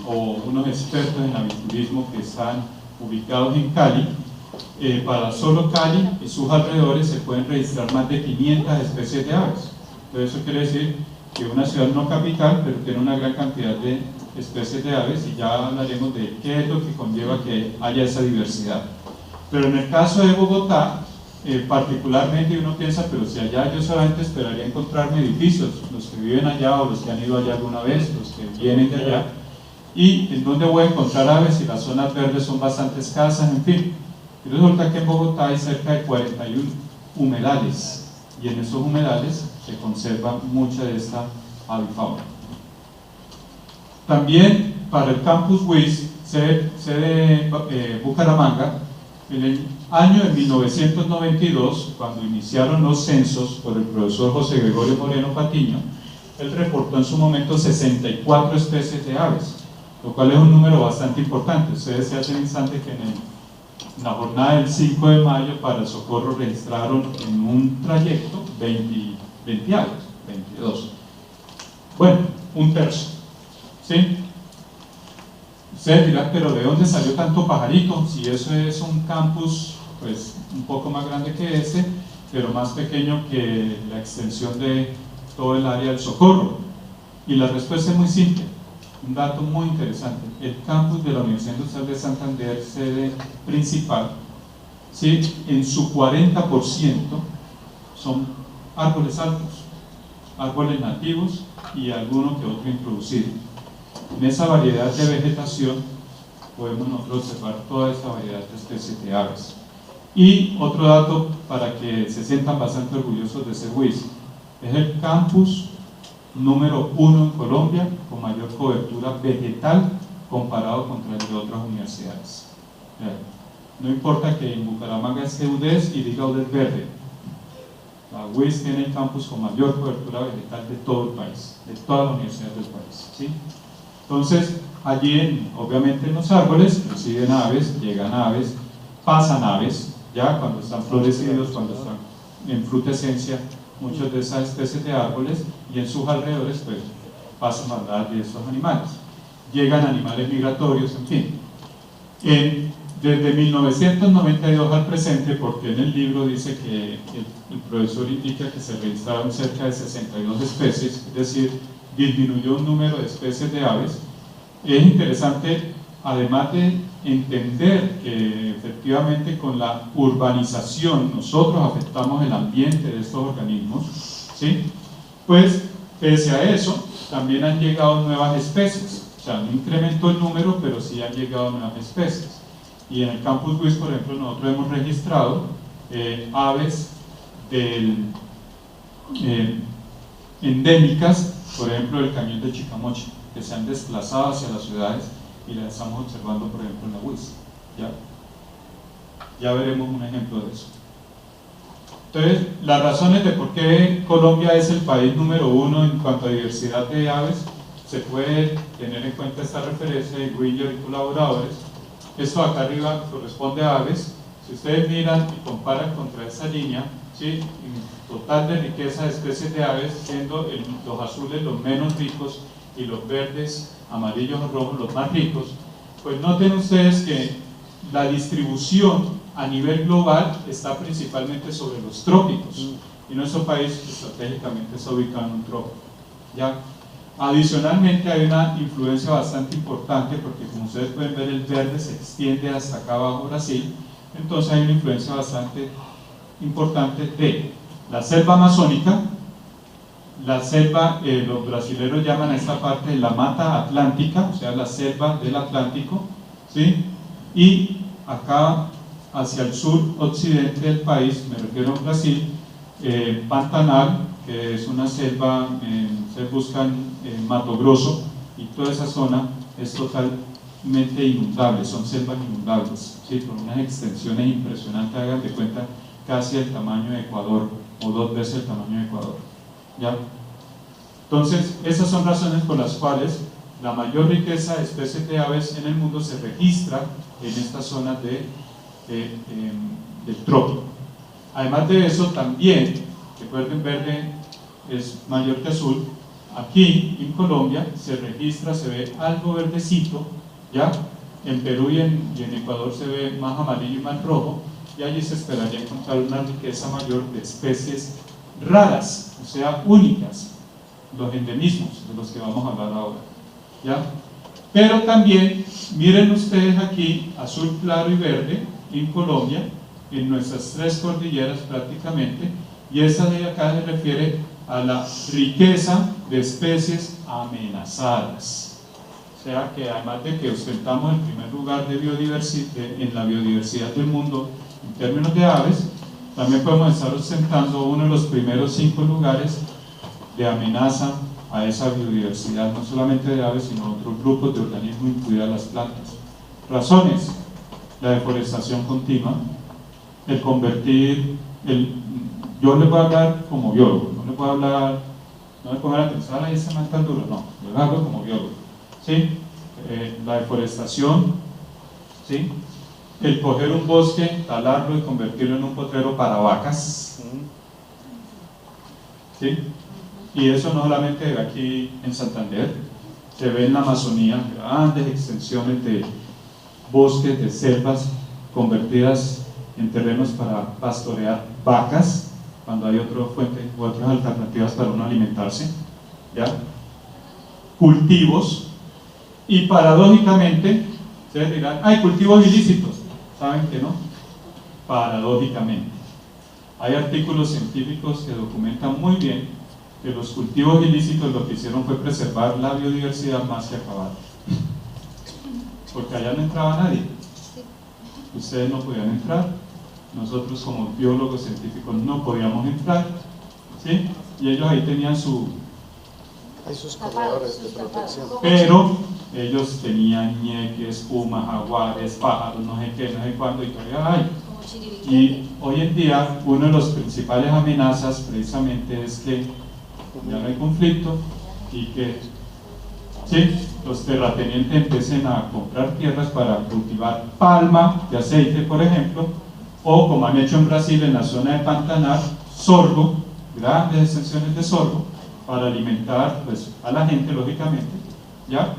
o unos expertos en aviturismo que están ubicados en Cali. Para solo Cali y sus alrededores se pueden registrar más de 500 especies de aves. Entonces eso quiere decir que una ciudad no capital, pero tiene una gran cantidad de especies de aves, y ya hablaremos de qué es lo que conlleva que haya esa diversidad. Pero en el caso de Bogotá, particularmente uno piensa, pero si allá yo solamente esperaría encontrarme edificios, los que viven allá o los que han ido allá alguna vez, los que vienen de allá, y en dónde voy a encontrar aves si las zonas verdes son bastante escasas, en fin. Y resulta que en Bogotá hay cerca de 41 humedales, y en esos humedales se conserva mucha de esta avifauna. También para el Campus WIS, sede Bucaramanga, en el año de 1992, cuando iniciaron los censos por el profesor José Gregorio Moreno Patiño, él reportó en su momento 64 especies de aves, lo cual es un número bastante importante. Ustedes se hacen instante que en la jornada del 5 de mayo para el Socorro registraron en un trayecto 20 aves, 22. Bueno, un tercio, ¿sí? Ustedes dirán, pero ¿de dónde salió tanto pajarito? Si eso es un campus pues un poco más grande que este, pero más pequeño que la extensión de todo el área del Socorro. Y la respuesta es muy simple, un dato muy interesante. El campus de la Universidad Industrial de Santander, sede principal, ¿sí?, en su 40% son árboles altos, árboles nativos y alguno que otro introducido. En esa variedad de vegetación podemos nosotros observar toda esa variedad de especies de aves. Y otro dato para que se sientan bastante orgullosos de ser WIS, es el campus número 1 en Colombia con mayor cobertura vegetal comparado contra el de otras universidades. No importa que en Bucaramanga esté UDES y diga UDES verde, la WIS tiene el campus con mayor cobertura vegetal de todo el país, de todas las universidades del país, ¿sí? Entonces, allí, obviamente en los árboles, residen aves, llegan aves, pasan aves, ya cuando están florecidos, cuando están en frutescencia, muchas de esas especies de árboles, y en sus alrededores, pues, pasan bandadas de estos animales. Llegan animales migratorios, en fin. Desde 1992 al presente, porque en el libro dice que el profesor indica que se registraron cerca de 62 especies, es decir, disminuyó un número de especies de aves. Es interesante, además de entender que efectivamente con la urbanización nosotros afectamos el ambiente de estos organismos, ¿sí?, pues pese a eso también han llegado nuevas especies. O sea, no incrementó el número, pero sí han llegado nuevas especies. Y en el Campus WIS, por ejemplo, nosotros hemos registrado aves endémicas, por ejemplo, del cañón de Chicamocha, que se han desplazado hacia las ciudades y las estamos observando, por ejemplo, en la WIS. Ya veremos un ejemplo de eso. Entonces, las razones de por qué Colombia es el país número 1 en cuanto a diversidad de aves, se puede tener en cuenta esta referencia de Winger y colaboradores. Esto acá arriba corresponde a aves. Si ustedes miran y comparan contra esta línea, ¿sí?, total de riqueza de especies de aves, siendo los azules los menos ricos y los verdes, amarillos o rojos los más ricos, pues noten ustedes que la distribución a nivel global está principalmente sobre los trópicos, y nuestro país estratégicamente está ubicado en un trópico, ¿ya? Adicionalmente hay una influencia bastante importante, porque como ustedes pueden ver, el verde se extiende hasta acá abajo Brasil. Entonces hay una influencia bastante importante de la selva amazónica, la selva, los brasileños llaman a esta parte la mata atlántica, o sea, la selva del Atlántico, ¿sí?, y acá hacia el sur occidente del país, me refiero a Brasil, Pantanal, que es una selva, se buscan Mato Grosso, y toda esa zona es totalmente inundable, son selvas inundables, ¿sí?, con unas extensiones impresionantes, hagan de cuenta, casi el tamaño de Ecuador, o 2 veces el tamaño de Ecuador, ¿ya? Entonces, esas son razones por las cuales la mayor riqueza de especies de aves en el mundo se registra en estas zonas del trópico. Además de eso, también, recuerden, verde es mayor que azul. Aquí en Colombia se registra, se ve algo verdecito, ¿ya? En Perú y en Ecuador se ve más amarillo y más rojo, y allí se esperaría encontrar una riqueza mayor de especies raras, o sea, únicas, los endemismos de los que vamos a hablar ahora, ¿ya? Pero también, miren ustedes aquí, azul claro y verde, en Colombia, en nuestras tres cordilleras prácticamente, y esa de acá se refiere a la riqueza de especies amenazadas. O sea que además de que ostentamos el primer lugar de en la biodiversidad del mundo en términos de aves, también podemos estar ostentando uno de los primeros 5 lugares de amenaza a esa biodiversidad, no solamente de aves, sino otros grupos de organismos, incluidas las plantas. Razones: la deforestación continua, el convertir, yo les voy a hablar como biólogo, no les voy a hablar, no me pongan a pensar, ahí se man tan duro, no, les hablo como biólogo, ¿sí? La deforestación, ¿sí? El coger un bosque, talarlo y convertirlo en un potrero para vacas, ¿sí? Y eso no solamente aquí en Santander, se ve en la Amazonía, grandes extensiones de bosques, de selvas convertidas en terrenos para pastorear vacas, cuando hay otra fuente u otras alternativas para uno alimentarse, ¿ya? Cultivos, y paradójicamente, ustedes dirán, hay cultivos ilícitos, ¿saben que no? Paradójicamente. Hay artículos científicos que documentan muy bien que los cultivos ilícitos lo que hicieron fue preservar la biodiversidad más que acabar. Porque allá no entraba nadie. Ustedes no podían entrar, nosotros como biólogos científicos no podíamos entrar, ¿sí? Y ellos ahí tenían hay sus corredores de protección. Pero ellos tenían ñeques, pumas, jaguares, pájaros, no sé qué, no sé cuándo, y todavía hay. Y hoy en día, una de las principales amenazas precisamente es que ya no hay conflicto y que, ¿sí?, los terratenientes empiecen a comprar tierras para cultivar palma de aceite, por ejemplo, o como han hecho en Brasil, en la zona de Pantanar, sorgo, grandes extensiones de sorgo, para alimentar, pues, a la gente, lógicamente, ¿ya?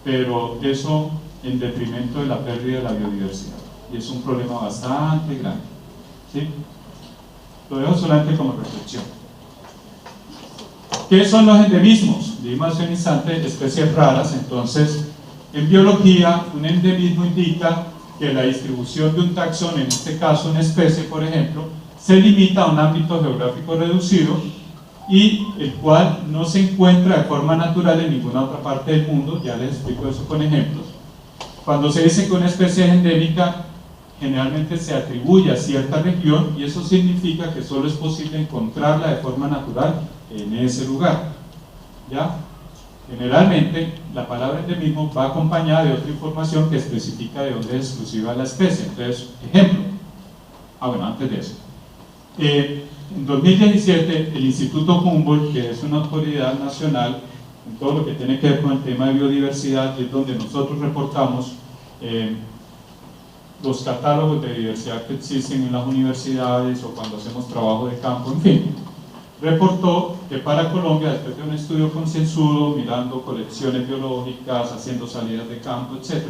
Pero eso en detrimento de la pérdida de la biodiversidad, y es un problema bastante grande, ¿sí? Lo dejo solamente como reflexión. ¿Qué son los endemismos? Dijimos hace un instante, especies raras. Entonces, en biología, un endemismo indica que la distribución de un taxón, en este caso una especie, por ejemplo, se limita a un ámbito geográfico reducido y el cual no se encuentra de forma natural en ninguna otra parte del mundo. Ya les explico eso con ejemplos. Cuando se dice que una especie es endémica, generalmente se atribuye a cierta región, y eso significa que solo es posible encontrarla de forma natural en ese lugar, ¿ya? Generalmente la palabra endemismo va acompañada de otra información que especifica de dónde es exclusiva la especie. Entonces, ejemplo, bueno, antes de eso, en 2017 el Instituto Humboldt, que es una autoridad nacional en todo lo que tiene que ver con el tema de biodiversidad, y es donde nosotros reportamos los catálogos de diversidad que existen en las universidades o cuando hacemos trabajo de campo, en fin, reportó que para Colombia, después de un estudio concienzudo, mirando colecciones biológicas, haciendo salidas de campo, etc.,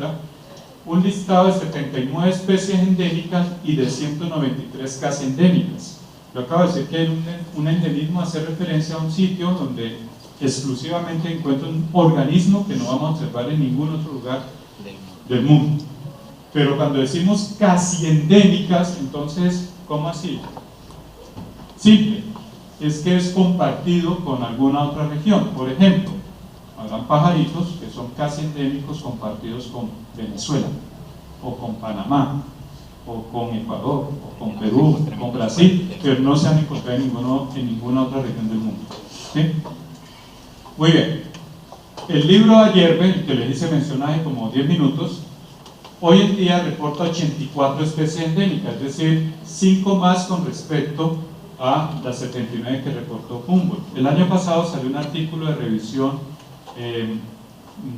un listado de 79 especies endémicas y de 193 casi endémicas. Yo acabo de decir que un endemismo hace referencia a un sitio donde exclusivamente encuentra un organismo que no vamos a observar en ningún otro lugar del mundo. Pero cuando decimos casi endémicas, entonces, ¿cómo así? Simple, es que es compartido con alguna otra región. Por ejemplo, habrán pajaritos que son casi endémicos compartidos con Venezuela, o con Panamá, o con Ecuador, o con Perú, o con Brasil, pero no se han encontrado en ninguna otra región del mundo, ¿sí? Muy bien. El libro de ayer, el que les hice mención hace como 10 minutos, hoy en día reporta 84 especies endémicas, es decir, 5 más con respecto a las 79 que reportó Humboldt. El año pasado salió un artículo de revisión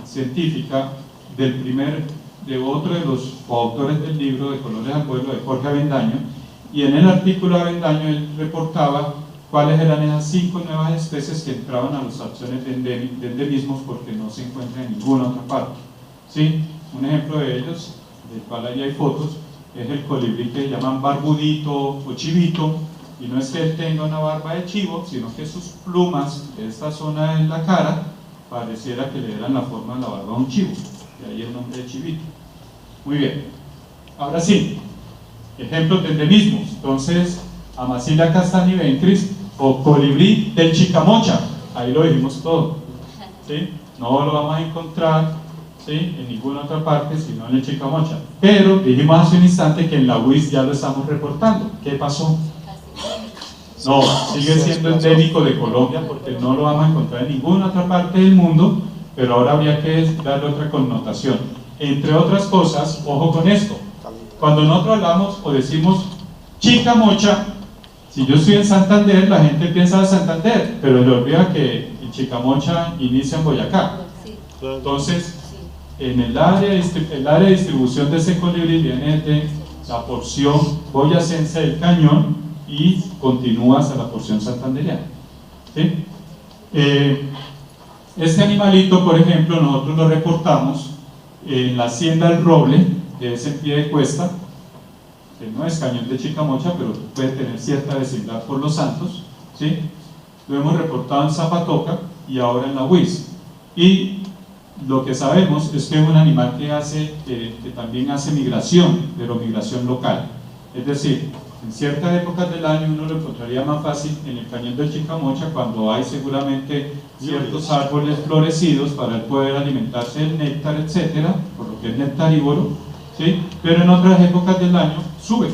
científica de otro de los coautores del libro de Colores al Pueblo, de Jorge Avendaño, y en el artículo de Avendaño él reportaba cuáles eran esas 5 nuevas especies que entraban a las opciones de endemismos porque no se encuentran en ninguna otra parte. ¿Sí? Un ejemplo de ellos, del cual ahí hay fotos, es el colibrí que llaman barbudito o chivito, y no es que él tenga una barba de chivo, sino que sus plumas de esta zona en la cara pareciera que le dieran la forma de la barba a un chivo, de ahí el nombre de chivito. Muy bien, ahora sí, ejemplos de endemismos. Entonces, Amazilia castaniventris o colibrí del Chicamocha, ahí lo dijimos todo, ¿sí? No lo vamos a encontrar, ¿sí?, en ninguna otra parte sino en el Chicamocha, pero dijimos hace un instante que en la UIS ya lo estamos reportando. ¿Qué pasó? No, sigue siendo endémico de Colombia porque no lo vamos a encontrar en ninguna otra parte del mundo, pero ahora habría que darle otra connotación. Entre otras cosas, ojo con esto, cuando nosotros hablamos o decimos Chicamocha, si yo estoy en Santander, la gente piensa en Santander, pero le olvida que el Chicamocha inicia en Boyacá. Entonces, en el área de distribución de ese colibrí viene de la porción boyacense del cañón y continúa hasta la porción santandereana. ¿Sí? Este animalito, por ejemplo, nosotros lo reportamos en la hacienda del Roble, que es en pie de cuesta, que no es cañón de Chicamocha, pero puede tener cierta vecindad por Los Santos, ¿sí? Lo hemos reportado en Zapatoca y ahora en la UIS. Y lo que sabemos es que es un animal que también hace migración, pero migración local. Es decir, en ciertas épocas del año uno lo encontraría más fácil en el cañón del Chicamocha cuando hay seguramente ciertos árboles florecidos para él poder alimentarse del néctar, etcétera, por lo que es nectarívoro, ¿sí? Pero en otras épocas del año sube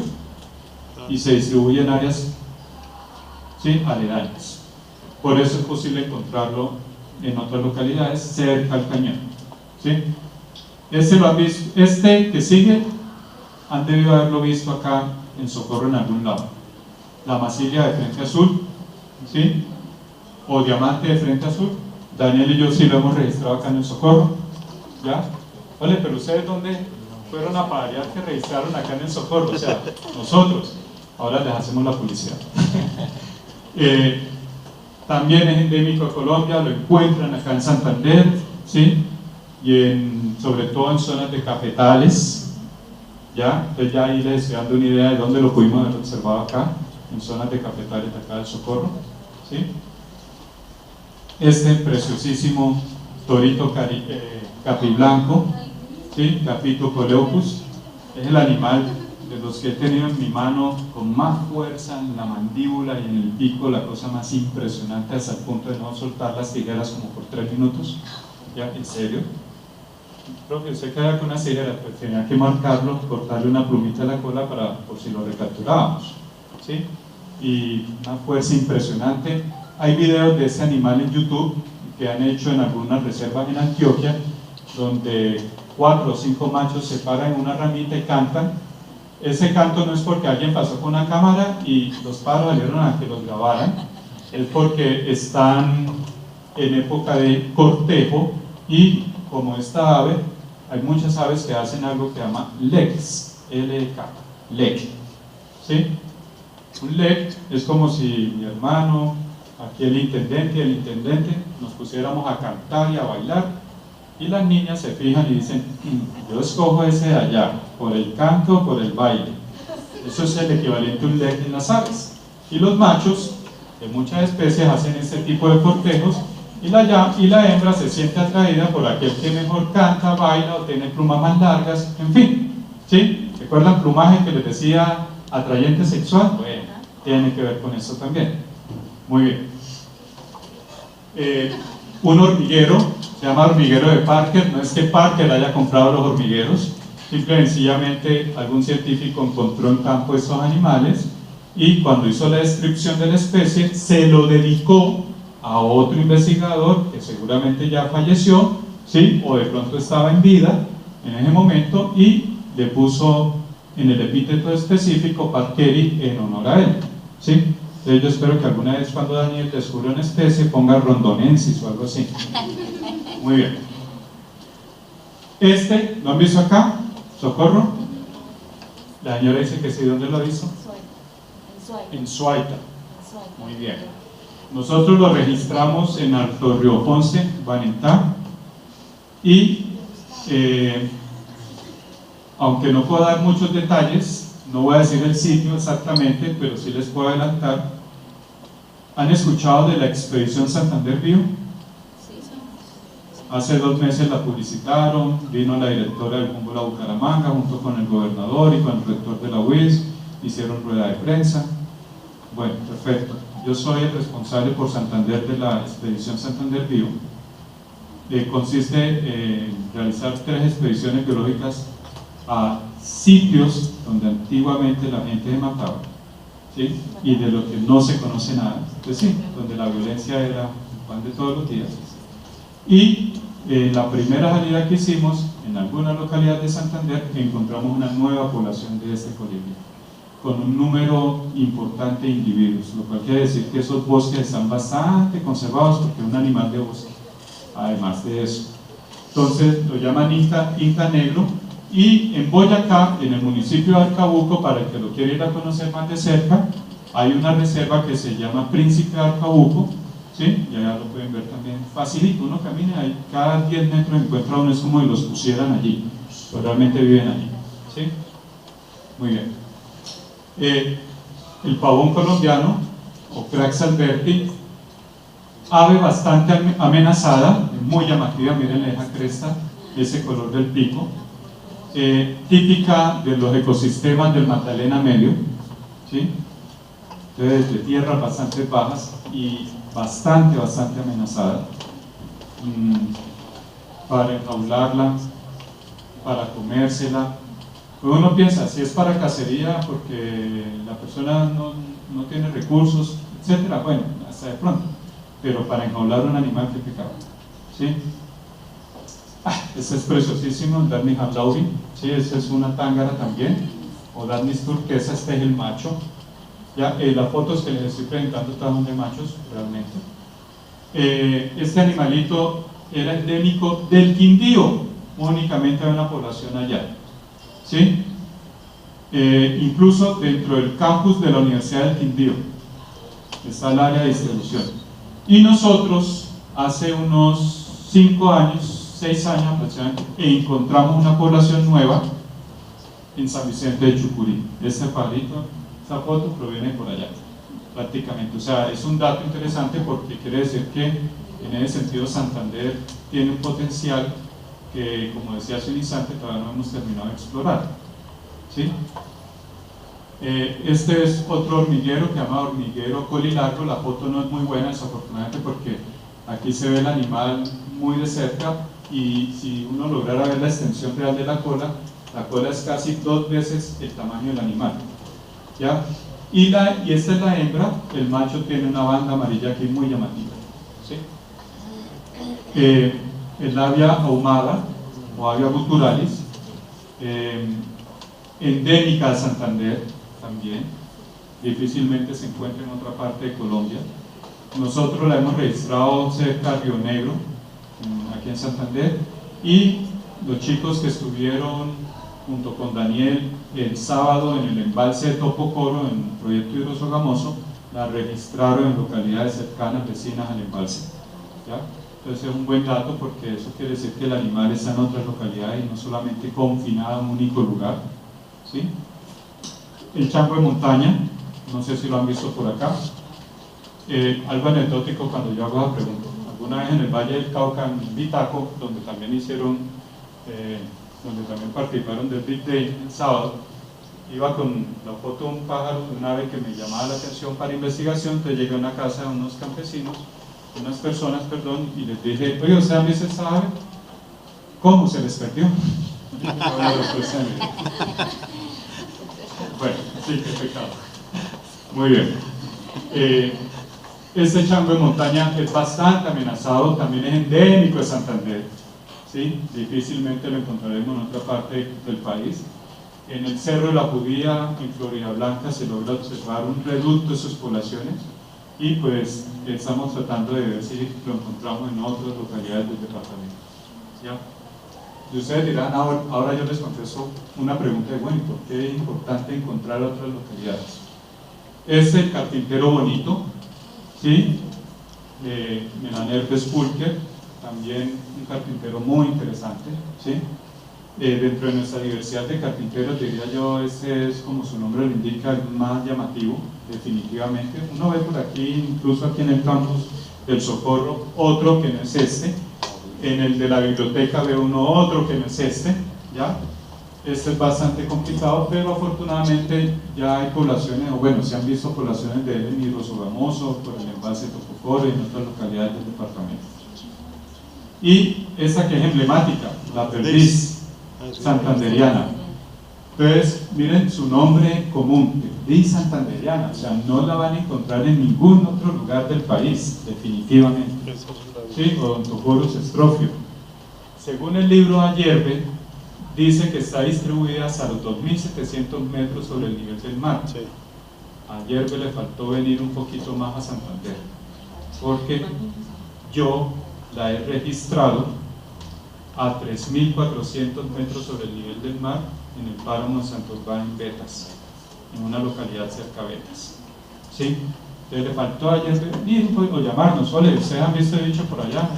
y se distribuye en áreas, ¿sí?, aledañas. Por eso es posible encontrarlo en otras localidades cerca al cañón, ¿sí? Este lo han visto, este que sigue han debido haberlo visto acá en Socorro en algún lado. La Amazilia de frente azul, ¿sí?, o diamante de frente azul. Daniel y yo sí lo hemos registrado acá en el Socorro, ¿ya? Vale, pero ustedes ¿dónde fueron a pagar que registraron acá en el Socorro? O sea, nosotros, ahora les hacemos la publicidad. También es endémico de Colombia, lo encuentran acá en Santander, ¿sí?, y sobre todo en zonas de cafetales, ¿ya? Entonces ya ahí les estoy dando una idea de dónde lo pudimos haber observado acá, en zonas de cafetales de acá del Socorro, ¿sí? Este preciosísimo torito capiblanco, ¿sí?, Capito coleopus, es el animal de los que he tenido en mi mano con más fuerza en la mandíbula y en el pico, la cosa más impresionante, hasta el punto de no soltar las tijeras como por 3 minutos, ya, en serio. Creo que usted queda con una tijera, pues tenía que marcarlo, cortarle una plumita a la cola por si lo recapturábamos, ¿sí? Y una fuerza impresionante. Hay videos de ese animal en YouTube que han hecho en algunas reservas en Antioquia, donde 4 o 5 machos se paran en una ramita y cantan. Ese canto no es porque alguien pasó con una cámara y los paros salieron a que los grabaran, es porque están en época de cortejo y como esta ave, hay muchas aves que hacen algo que se llama lecs, L-E-K, lec, ¿sí? Un lec es como si mi hermano, aquí el intendente y el intendente nos pusiéramos a cantar y a bailar, y las niñas se fijan y dicen, yo escojo ese de allá, por el canto o por el baile. Eso es el equivalente a un lec en las aves. Y los machos de muchas especies hacen este tipo de cortejos, y la hembra se siente atraída por aquel que mejor canta, baila o tiene plumas más largas, en fin, ¿sí? ¿Recuerdan plumaje que les decía atrayente sexual? Bueno, tiene que ver con eso también. Muy bien. Un hormiguero, se llama hormiguero de Parker, no es que Parker haya comprado los hormigueros, simple y sencillamente algún científico encontró en campo estos animales y cuando hizo la descripción de la especie se lo dedicó a otro investigador que seguramente ya falleció, ¿sí?, o de pronto estaba en vida en ese momento y le puso en el epíteto específico Parkeri en honor a él, ¿sí? Entonces yo espero que alguna vez cuando Daniel descubra una especie ponga rondonensis o algo así. Muy bien. ¿Lo han visto acá? ¿Socorro? La señora dice que sí. ¿Dónde lo hizo? En Suaita. Muy bien. Nosotros lo registramos en Alto Río Ponce, Vanentá, y aunque no puedo dar muchos detalles, no voy a decir el sitio exactamente, pero sí les puedo adelantar. ¿Han escuchado de la Expedición Santander Bio? Hace 2 meses la publicitaron, vino la directora del Humboldt a Bucaramanga junto con el gobernador y con el rector de la UIS, hicieron rueda de prensa. Bueno, perfecto. Yo soy el responsable por Santander de la Expedición Santander Bio. Consiste en realizar 3 expediciones biológicas a sitios donde antiguamente la gente se mataba, ¿sí? Y de lo que no se conoce nada, pues sí, donde la violencia era el pan de todos los días. Y la primera salida que hicimos en alguna localidad de Santander, encontramos una nueva población de este colibrí, con un número importante de individuos, lo cual quiere decir que esos bosques están bastante conservados porque es un animal de bosque, además de eso. Entonces lo llaman Inca Negro. Y en Boyacá, en el municipio de Arcabuco, para el que lo quiera ir a conocer más de cerca, hay una reserva que se llama Príncipe de Arcabuco, ¿sí? Y allá lo pueden ver también facilito, uno camina ahí, cada 10 metros encuentra uno, es como si los pusieran allí, pero realmente viven allí, ¿sí? Muy bien. El pavón colombiano, o Crax alberti, ave bastante amenazada, muy llamativa, miren esa cresta, ese color del pico. Típica de los ecosistemas del Magdalena Medio, ¿sí? Entonces de tierras bastante bajas y bastante amenazada. Para enjaularla, para comérsela, pues uno piensa, si es para cacería porque la persona no tiene recursos, etcétera, bueno, hasta de pronto, pero para enjaular un animal, qué pecado, ¿sí? Este es preciosísimo, el Daphnis hamlauri, ¿sí? Esa es una tángara también, o Daphnis turquesa, este es el macho. Ya, las fotos que les estoy presentando están de machos, realmente. Este animalito era endémico del Quindío, únicamente hay una población allá, ¿sí? Incluso dentro del campus de la Universidad del Quindío está el área de distribución. Y nosotros, hace unos 5 años, 6 años aproximadamente, encontramos una población nueva en San Vicente de Chucurí. Este pajarito, esta foto proviene por allá, prácticamente. O sea, es un dato interesante porque quiere decir que en ese sentido Santander tiene un potencial que, como decía hace un instante, todavía no hemos terminado de explorar, ¿sí? Este es otro hormiguero que se llama hormiguero colilargo. La foto no es muy buena, desafortunadamente, porque aquí se ve el animal muy de cerca, y si uno lograra ver la extensión real de la cola es casi 2 veces el tamaño del animal, ¿ya? Y esta es la hembra, el macho tiene una banda amarilla aquí muy llamativa, ¿sí? El avia ahumada o Avia guturalis, endémica de Santander también, difícilmente se encuentra en otra parte de Colombia. Nosotros la hemos registrado cerca de Río Negro, aquí en Santander, y los chicos que estuvieron junto con Daniel el sábado en el embalse de Topocoro, en el proyecto hidrosogamoso, la registraron en localidades cercanas, vecinas al embalse, ¿ya? Entonces es un buen dato porque eso quiere decir que el animal está en otras localidades y no solamente confinado a un único lugar, ¿sí? El chango de montaña, no sé si lo han visto por acá. Algo anecdótico cuando yo hago la pregunta. Alguna vez en el Valle del Cauca, en Bitaco, donde también donde también participaron del Big Day el sábado, iba con la foto de un pájaro, de un ave que me llamaba la atención para investigación. Entonces llegué a una casa de unas personas, y les dije, oye, ¿ustedes han visto esa ave? ¿Cómo se les perdió? Bueno, sí, qué pecado. Muy bien. Este chango de montaña es bastante amenazado, también es endémico de Santander, ¿sí? Difícilmente lo encontraremos en otra parte del país. En el Cerro de la Judía, en Florida Blanca, se logra observar un reducto de sus poblaciones, y pues estamos tratando de ver si lo encontramos en otras localidades del departamento, ¿ya? Y ustedes dirán, ahora yo les contesto una pregunta de, bueno, ¿por qué es importante encontrar otras localidades? Es el carpintero bonito, ¿sí? Melaner Spulker, también un carpintero muy interesante, ¿sí? Dentro de nuestra diversidad de carpinteros, diría yo, este es, como su nombre lo indica, el más llamativo, definitivamente. Uno ve por aquí, incluso aquí en el campus del Socorro, otro que no es este. En el de la biblioteca veo uno otro que no es este, ¿ya? Este es bastante complicado, pero afortunadamente ya hay poblaciones, o bueno, se han visto poblaciones de él en Hidro Sogamoso, por el embalse Tocoporo y en otras localidades del departamento. Y esta que es emblemática, la perdiz santanderiana. Entonces, miren su nombre común, perdiz santanderiana, o sea, no la van a encontrar en ningún otro lugar del país, definitivamente. Sí, Odontophorus strophium. Según el libro Ayerbe, dice que está distribuida hasta los 2.700 metros sobre el nivel del mar. Sí. A Ayerbe le faltó venir un poquito más a Santander, porque yo la he registrado a 3.400 metros sobre el nivel del mar en el páramo de Santurbán en Betas, en una localidad cerca de Betas. ¿Sí? Entonces le faltó ayer venir o llamarnos, oye, ustedes han visto dicho por allá,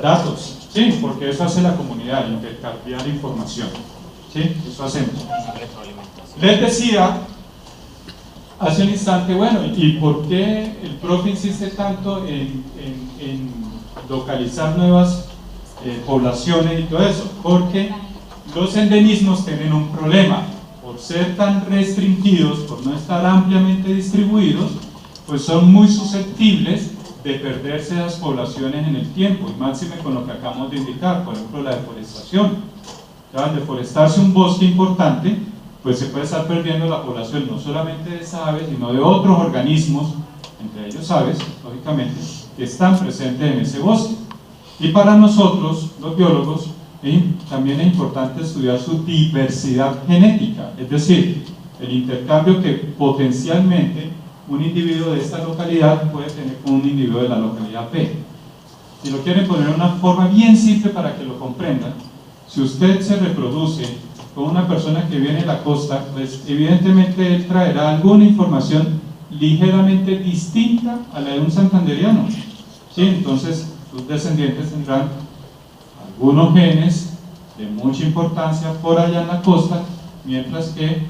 datos, sí, porque eso hace la comunidad, intercambiar información, ¿sí? Eso hacemos. Les decía hace un instante, bueno, ¿y por qué el profe insiste tanto en localizar nuevas poblaciones y todo eso? Porque los endemismos tienen un problema, por ser tan restringidos, por no estar ampliamente distribuidos, pues son muy susceptibles de perderse las poblaciones en el tiempo, y máxime con lo que acabamos de indicar, por ejemplo la deforestación. Ya, al deforestarse un bosque importante, pues se puede estar perdiendo la población no solamente de esas aves, sino de otros organismos, entre ellos aves, lógicamente, que están presentes en ese bosque. Y para nosotros, los biólogos, también es importante estudiar su diversidad genética, es decir, el intercambio que potencialmente un individuo de esta localidad puede tener con un individuo de la localidad B. Si lo quieren poner de una forma bien simple para que lo comprendan, si usted se reproduce con una persona que viene de la costa, pues evidentemente él traerá alguna información ligeramente distinta a la de un santanderiano. ¿Sí? Entonces, sus descendientes tendrán algunos genes de mucha importancia por allá en la costa, mientras que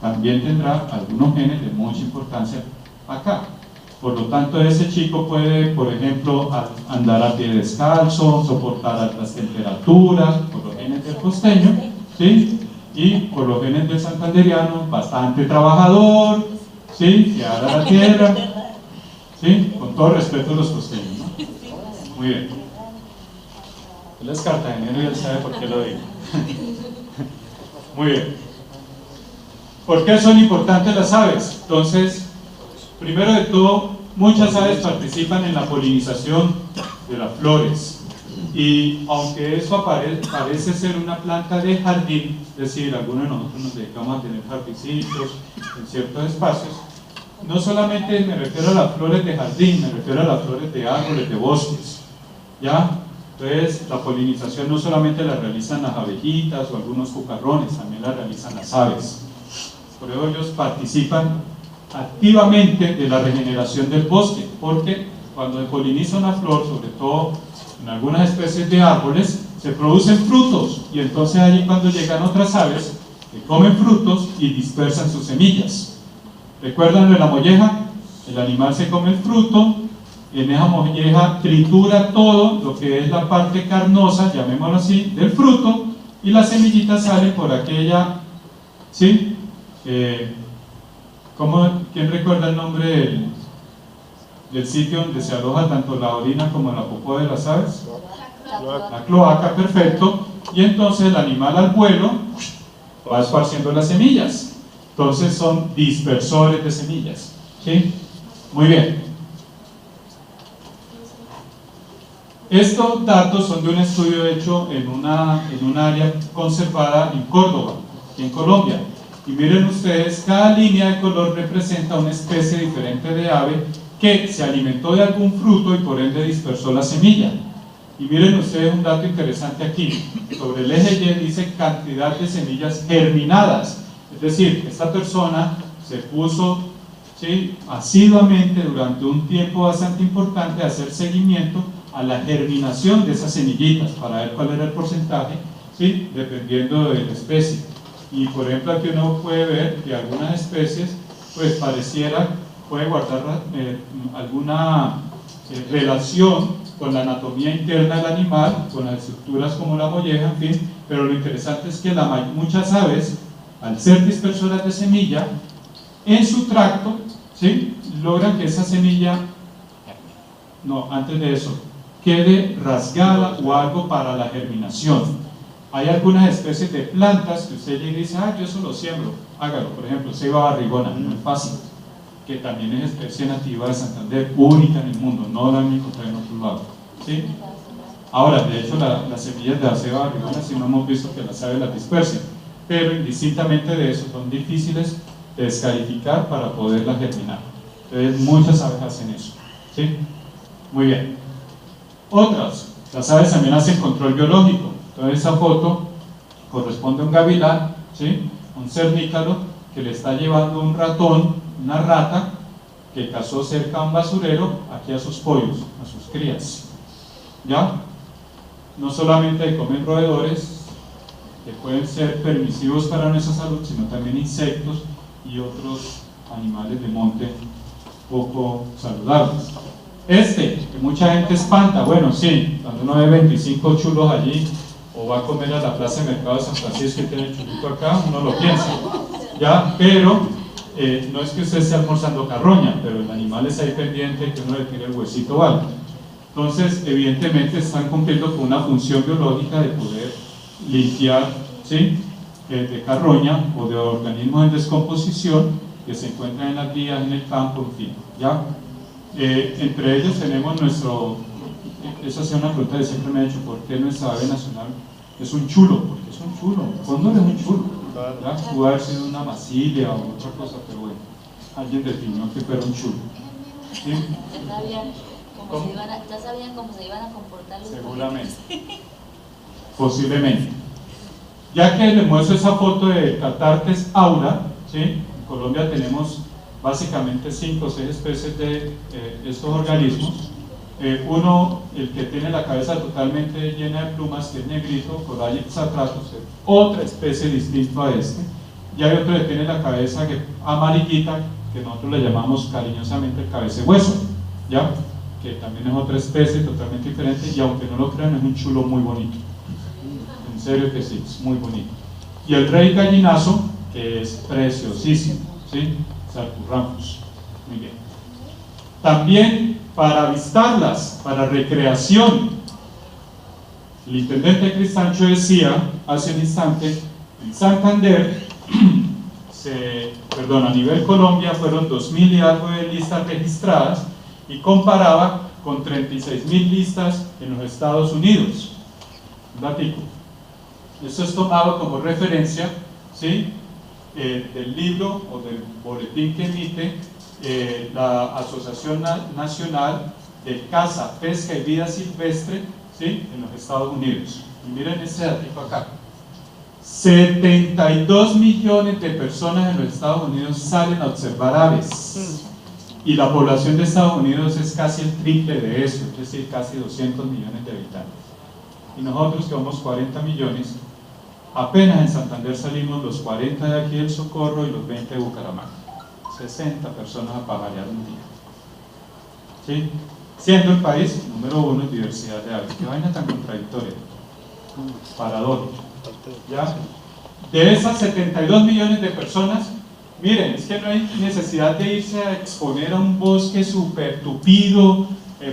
también tendrá algunos genes de mucha importancia acá. Por lo tanto, ese chico puede, por ejemplo, andar a pie descalzo, soportar altas temperaturas, por los genes del costeño, ¿sí? Y por los genes del santanderiano, bastante trabajador, ¿sí? Que ara la tierra, ¿sí? Con todo respeto a los costeños, ¿no? Muy bien. Él es cartagenero y él sabe por qué lo digo. Muy bien. ¿Por qué son importantes las aves? Entonces, primero de todo, muchas aves participan en la polinización de las flores. Y aunque eso parece ser una planta de jardín, es decir, algunos de nosotros nos dedicamos a tener jardincitos en ciertos espacios, no solamente me refiero a las flores de jardín, me refiero a las flores de árboles, de bosques, ¿ya? Entonces, la polinización no solamente la realizan las abejitas o algunos cucarrones, también la realizan las aves. Por eso ellos participan activamente de la regeneración del bosque, porque cuando se poliniza una flor, sobre todo en algunas especies de árboles, se producen frutos, y entonces allí cuando llegan otras aves, que comen frutos y dispersan sus semillas. ¿Recuerdan de la molleja? El animal se come el fruto, en esa molleja tritura todo lo que es la parte carnosa, llamémoslo así, del fruto, y la semillita sale por aquella, ¿sí? ¿Quién recuerda el nombre del sitio donde se aloja tanto la orina como la popó de las aves? La cloaca, perfecto. Y entonces el animal al vuelo va esparciendo las semillas. Entonces son dispersores de semillas, ¿sí? Muy bien. Estos datos son de un estudio hecho en un área conservada en Córdoba, en Colombia. Y miren ustedes, cada línea de color representa una especie diferente de ave que se alimentó de algún fruto y por ende dispersó la semilla. Y miren ustedes un dato interesante aquí, sobre el eje Y dice cantidad de semillas germinadas, es decir, esta persona se puso, ¿sí?, asiduamente durante un tiempo bastante importante a hacer seguimiento a la germinación de esas semillitas para ver cuál era el porcentaje, ¿sí?, dependiendo de la especie. Y por ejemplo aquí uno puede ver que algunas especies pues pareciera, puede guardar alguna relación con la anatomía interna del animal, con las estructuras como la molleja, en fin, pero lo interesante es que muchas aves, al ser dispersoras de semilla, en su tracto, ¿sí?, logran que esa semilla, no, antes de eso, quede rasgada o algo para la germinación. Hay algunas especies de plantas que usted llega y dice, yo eso lo siembro, hágalo, por ejemplo, ceiba barrigona, muy fácil, que también es especie nativa de Santander, única en el mundo, no la han encontrado en otro lado, ¿sí? Ahora, de hecho, las semillas de la ceiba barrigona sí no hemos visto que las aves las dispersen, pero indistintamente de eso son difíciles de descalificar para poderlas germinar. Entonces muchas aves hacen eso, ¿sí? Muy bien. Otras, las aves también hacen control biológico. Entonces esa foto corresponde a un gavilán, ¿sí?, un cernícalo que le está llevando un ratón, una rata que cazó cerca a un basurero, aquí a sus pollos, a sus crías. ¿Ya? No solamente comen roedores que pueden ser permisivos para nuestra salud, sino también insectos y otros animales de monte poco saludables. Que mucha gente espanta, bueno, sí, cuando uno ve 25 chulos allí, o va a comer a la plaza de mercado de San Francisco y tiene el chulito acá, uno lo piensa, ¿ya? Pero no es que usted esté almorzando carroña, pero el animal está ahí pendiente que uno le tire el huesito o algo. Entonces, evidentemente están cumpliendo con una función biológica de poder limpiar, ¿sí?, de carroña o de organismos en descomposición que se encuentran en las vías, en el campo, en fin, ¿ya? Entre ellos tenemos esa es una pregunta que siempre me ha hecho, ¿por qué nuestra ave nacional es un chulo? Porque es un chulo, el cóndor es un chulo, ¿ya? Pudo haber sido una masilia o otra cosa, pero bueno, alguien definió que fuera un chulo, ¿sí? Ya sabían cómo se iban a comportar los seguramente, posiblemente. Ya que les muestro esa foto de Cathartes aura, ¿sí?, en Colombia tenemos básicamente 5 o 6 especies de estos organismos. Uno, el que tiene la cabeza totalmente llena de plumas, que es negrito, Coralis satratus, otra especie distinta a este. Y hay otro que tiene la cabeza amarillita, que nosotros le llamamos cariñosamente el cabecehueso, ¿ya?, que también es otra especie totalmente diferente, y aunque no lo crean, es un chulo muy bonito. En serio que sí, es muy bonito. Y el rey gallinazo, que es preciosísimo, ¿sí?, Sarcurramphus. Muy bien. También para avistarlas, para recreación. El intendente Cristancho decía hace un instante, en Santander, a nivel Colombia fueron 2.000 y algo de listas registradas, y comparaba con 36.000 listas en los Estados Unidos. Un datico. Esto es tomado como referencia, ¿sí?, del libro o del boletín que emite la Asociación Nacional de Caza, Pesca y Vida Silvestre, ¿sí?, en los Estados Unidos. Y miren este dato acá: 72 millones de personas en los Estados Unidos salen a observar aves, y la población de Estados Unidos es casi el triple de eso, es decir, casi 200 millones de habitantes. Y nosotros, que somos 40 millones, apenas en Santander salimos los 40 de aquí del Socorro y los 20 de Bucaramanga. 60 personas a pajarear un día, ¿sí?, siendo el país número 1 en diversidad de aves. Qué vaina tan contradictoria, paradójica, ¿ya? De esas 72 millones de personas, miren, es que no hay necesidad de irse a exponer a un bosque súper tupido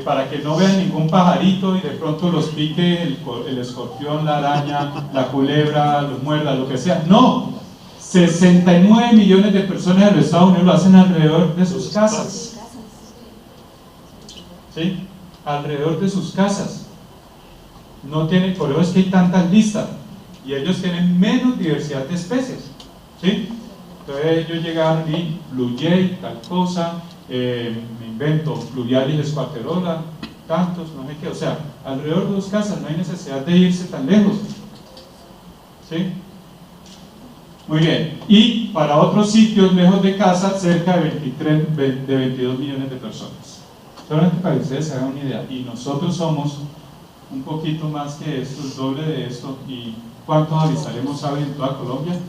para que no vean ningún pajarito y de pronto los pique el escorpión, la araña, la culebra, los muerda, lo que sea. No, 69 millones de personas en los Estados Unidos lo hacen alrededor de sus casas, ¿sí?, alrededor de sus casas. No tienen, por eso es que hay tantas listas, y ellos tienen menos diversidad de especies, ¿sí? Entonces ellos llegaron y Blue Jay, tal cosa, me invento, Fluvialis squaterola, tantos, no sé qué, o sea, alrededor de 2 casas, no hay necesidad de irse tan lejos. ¿Sí? Muy bien, y para otros sitios lejos de casa, cerca de 22 millones de personas. Solamente para que ustedes se hagan una idea, y nosotros somos un poquito más que esto, el doble de esto, y ¿cuántos habitaremos hoy en toda Colombia?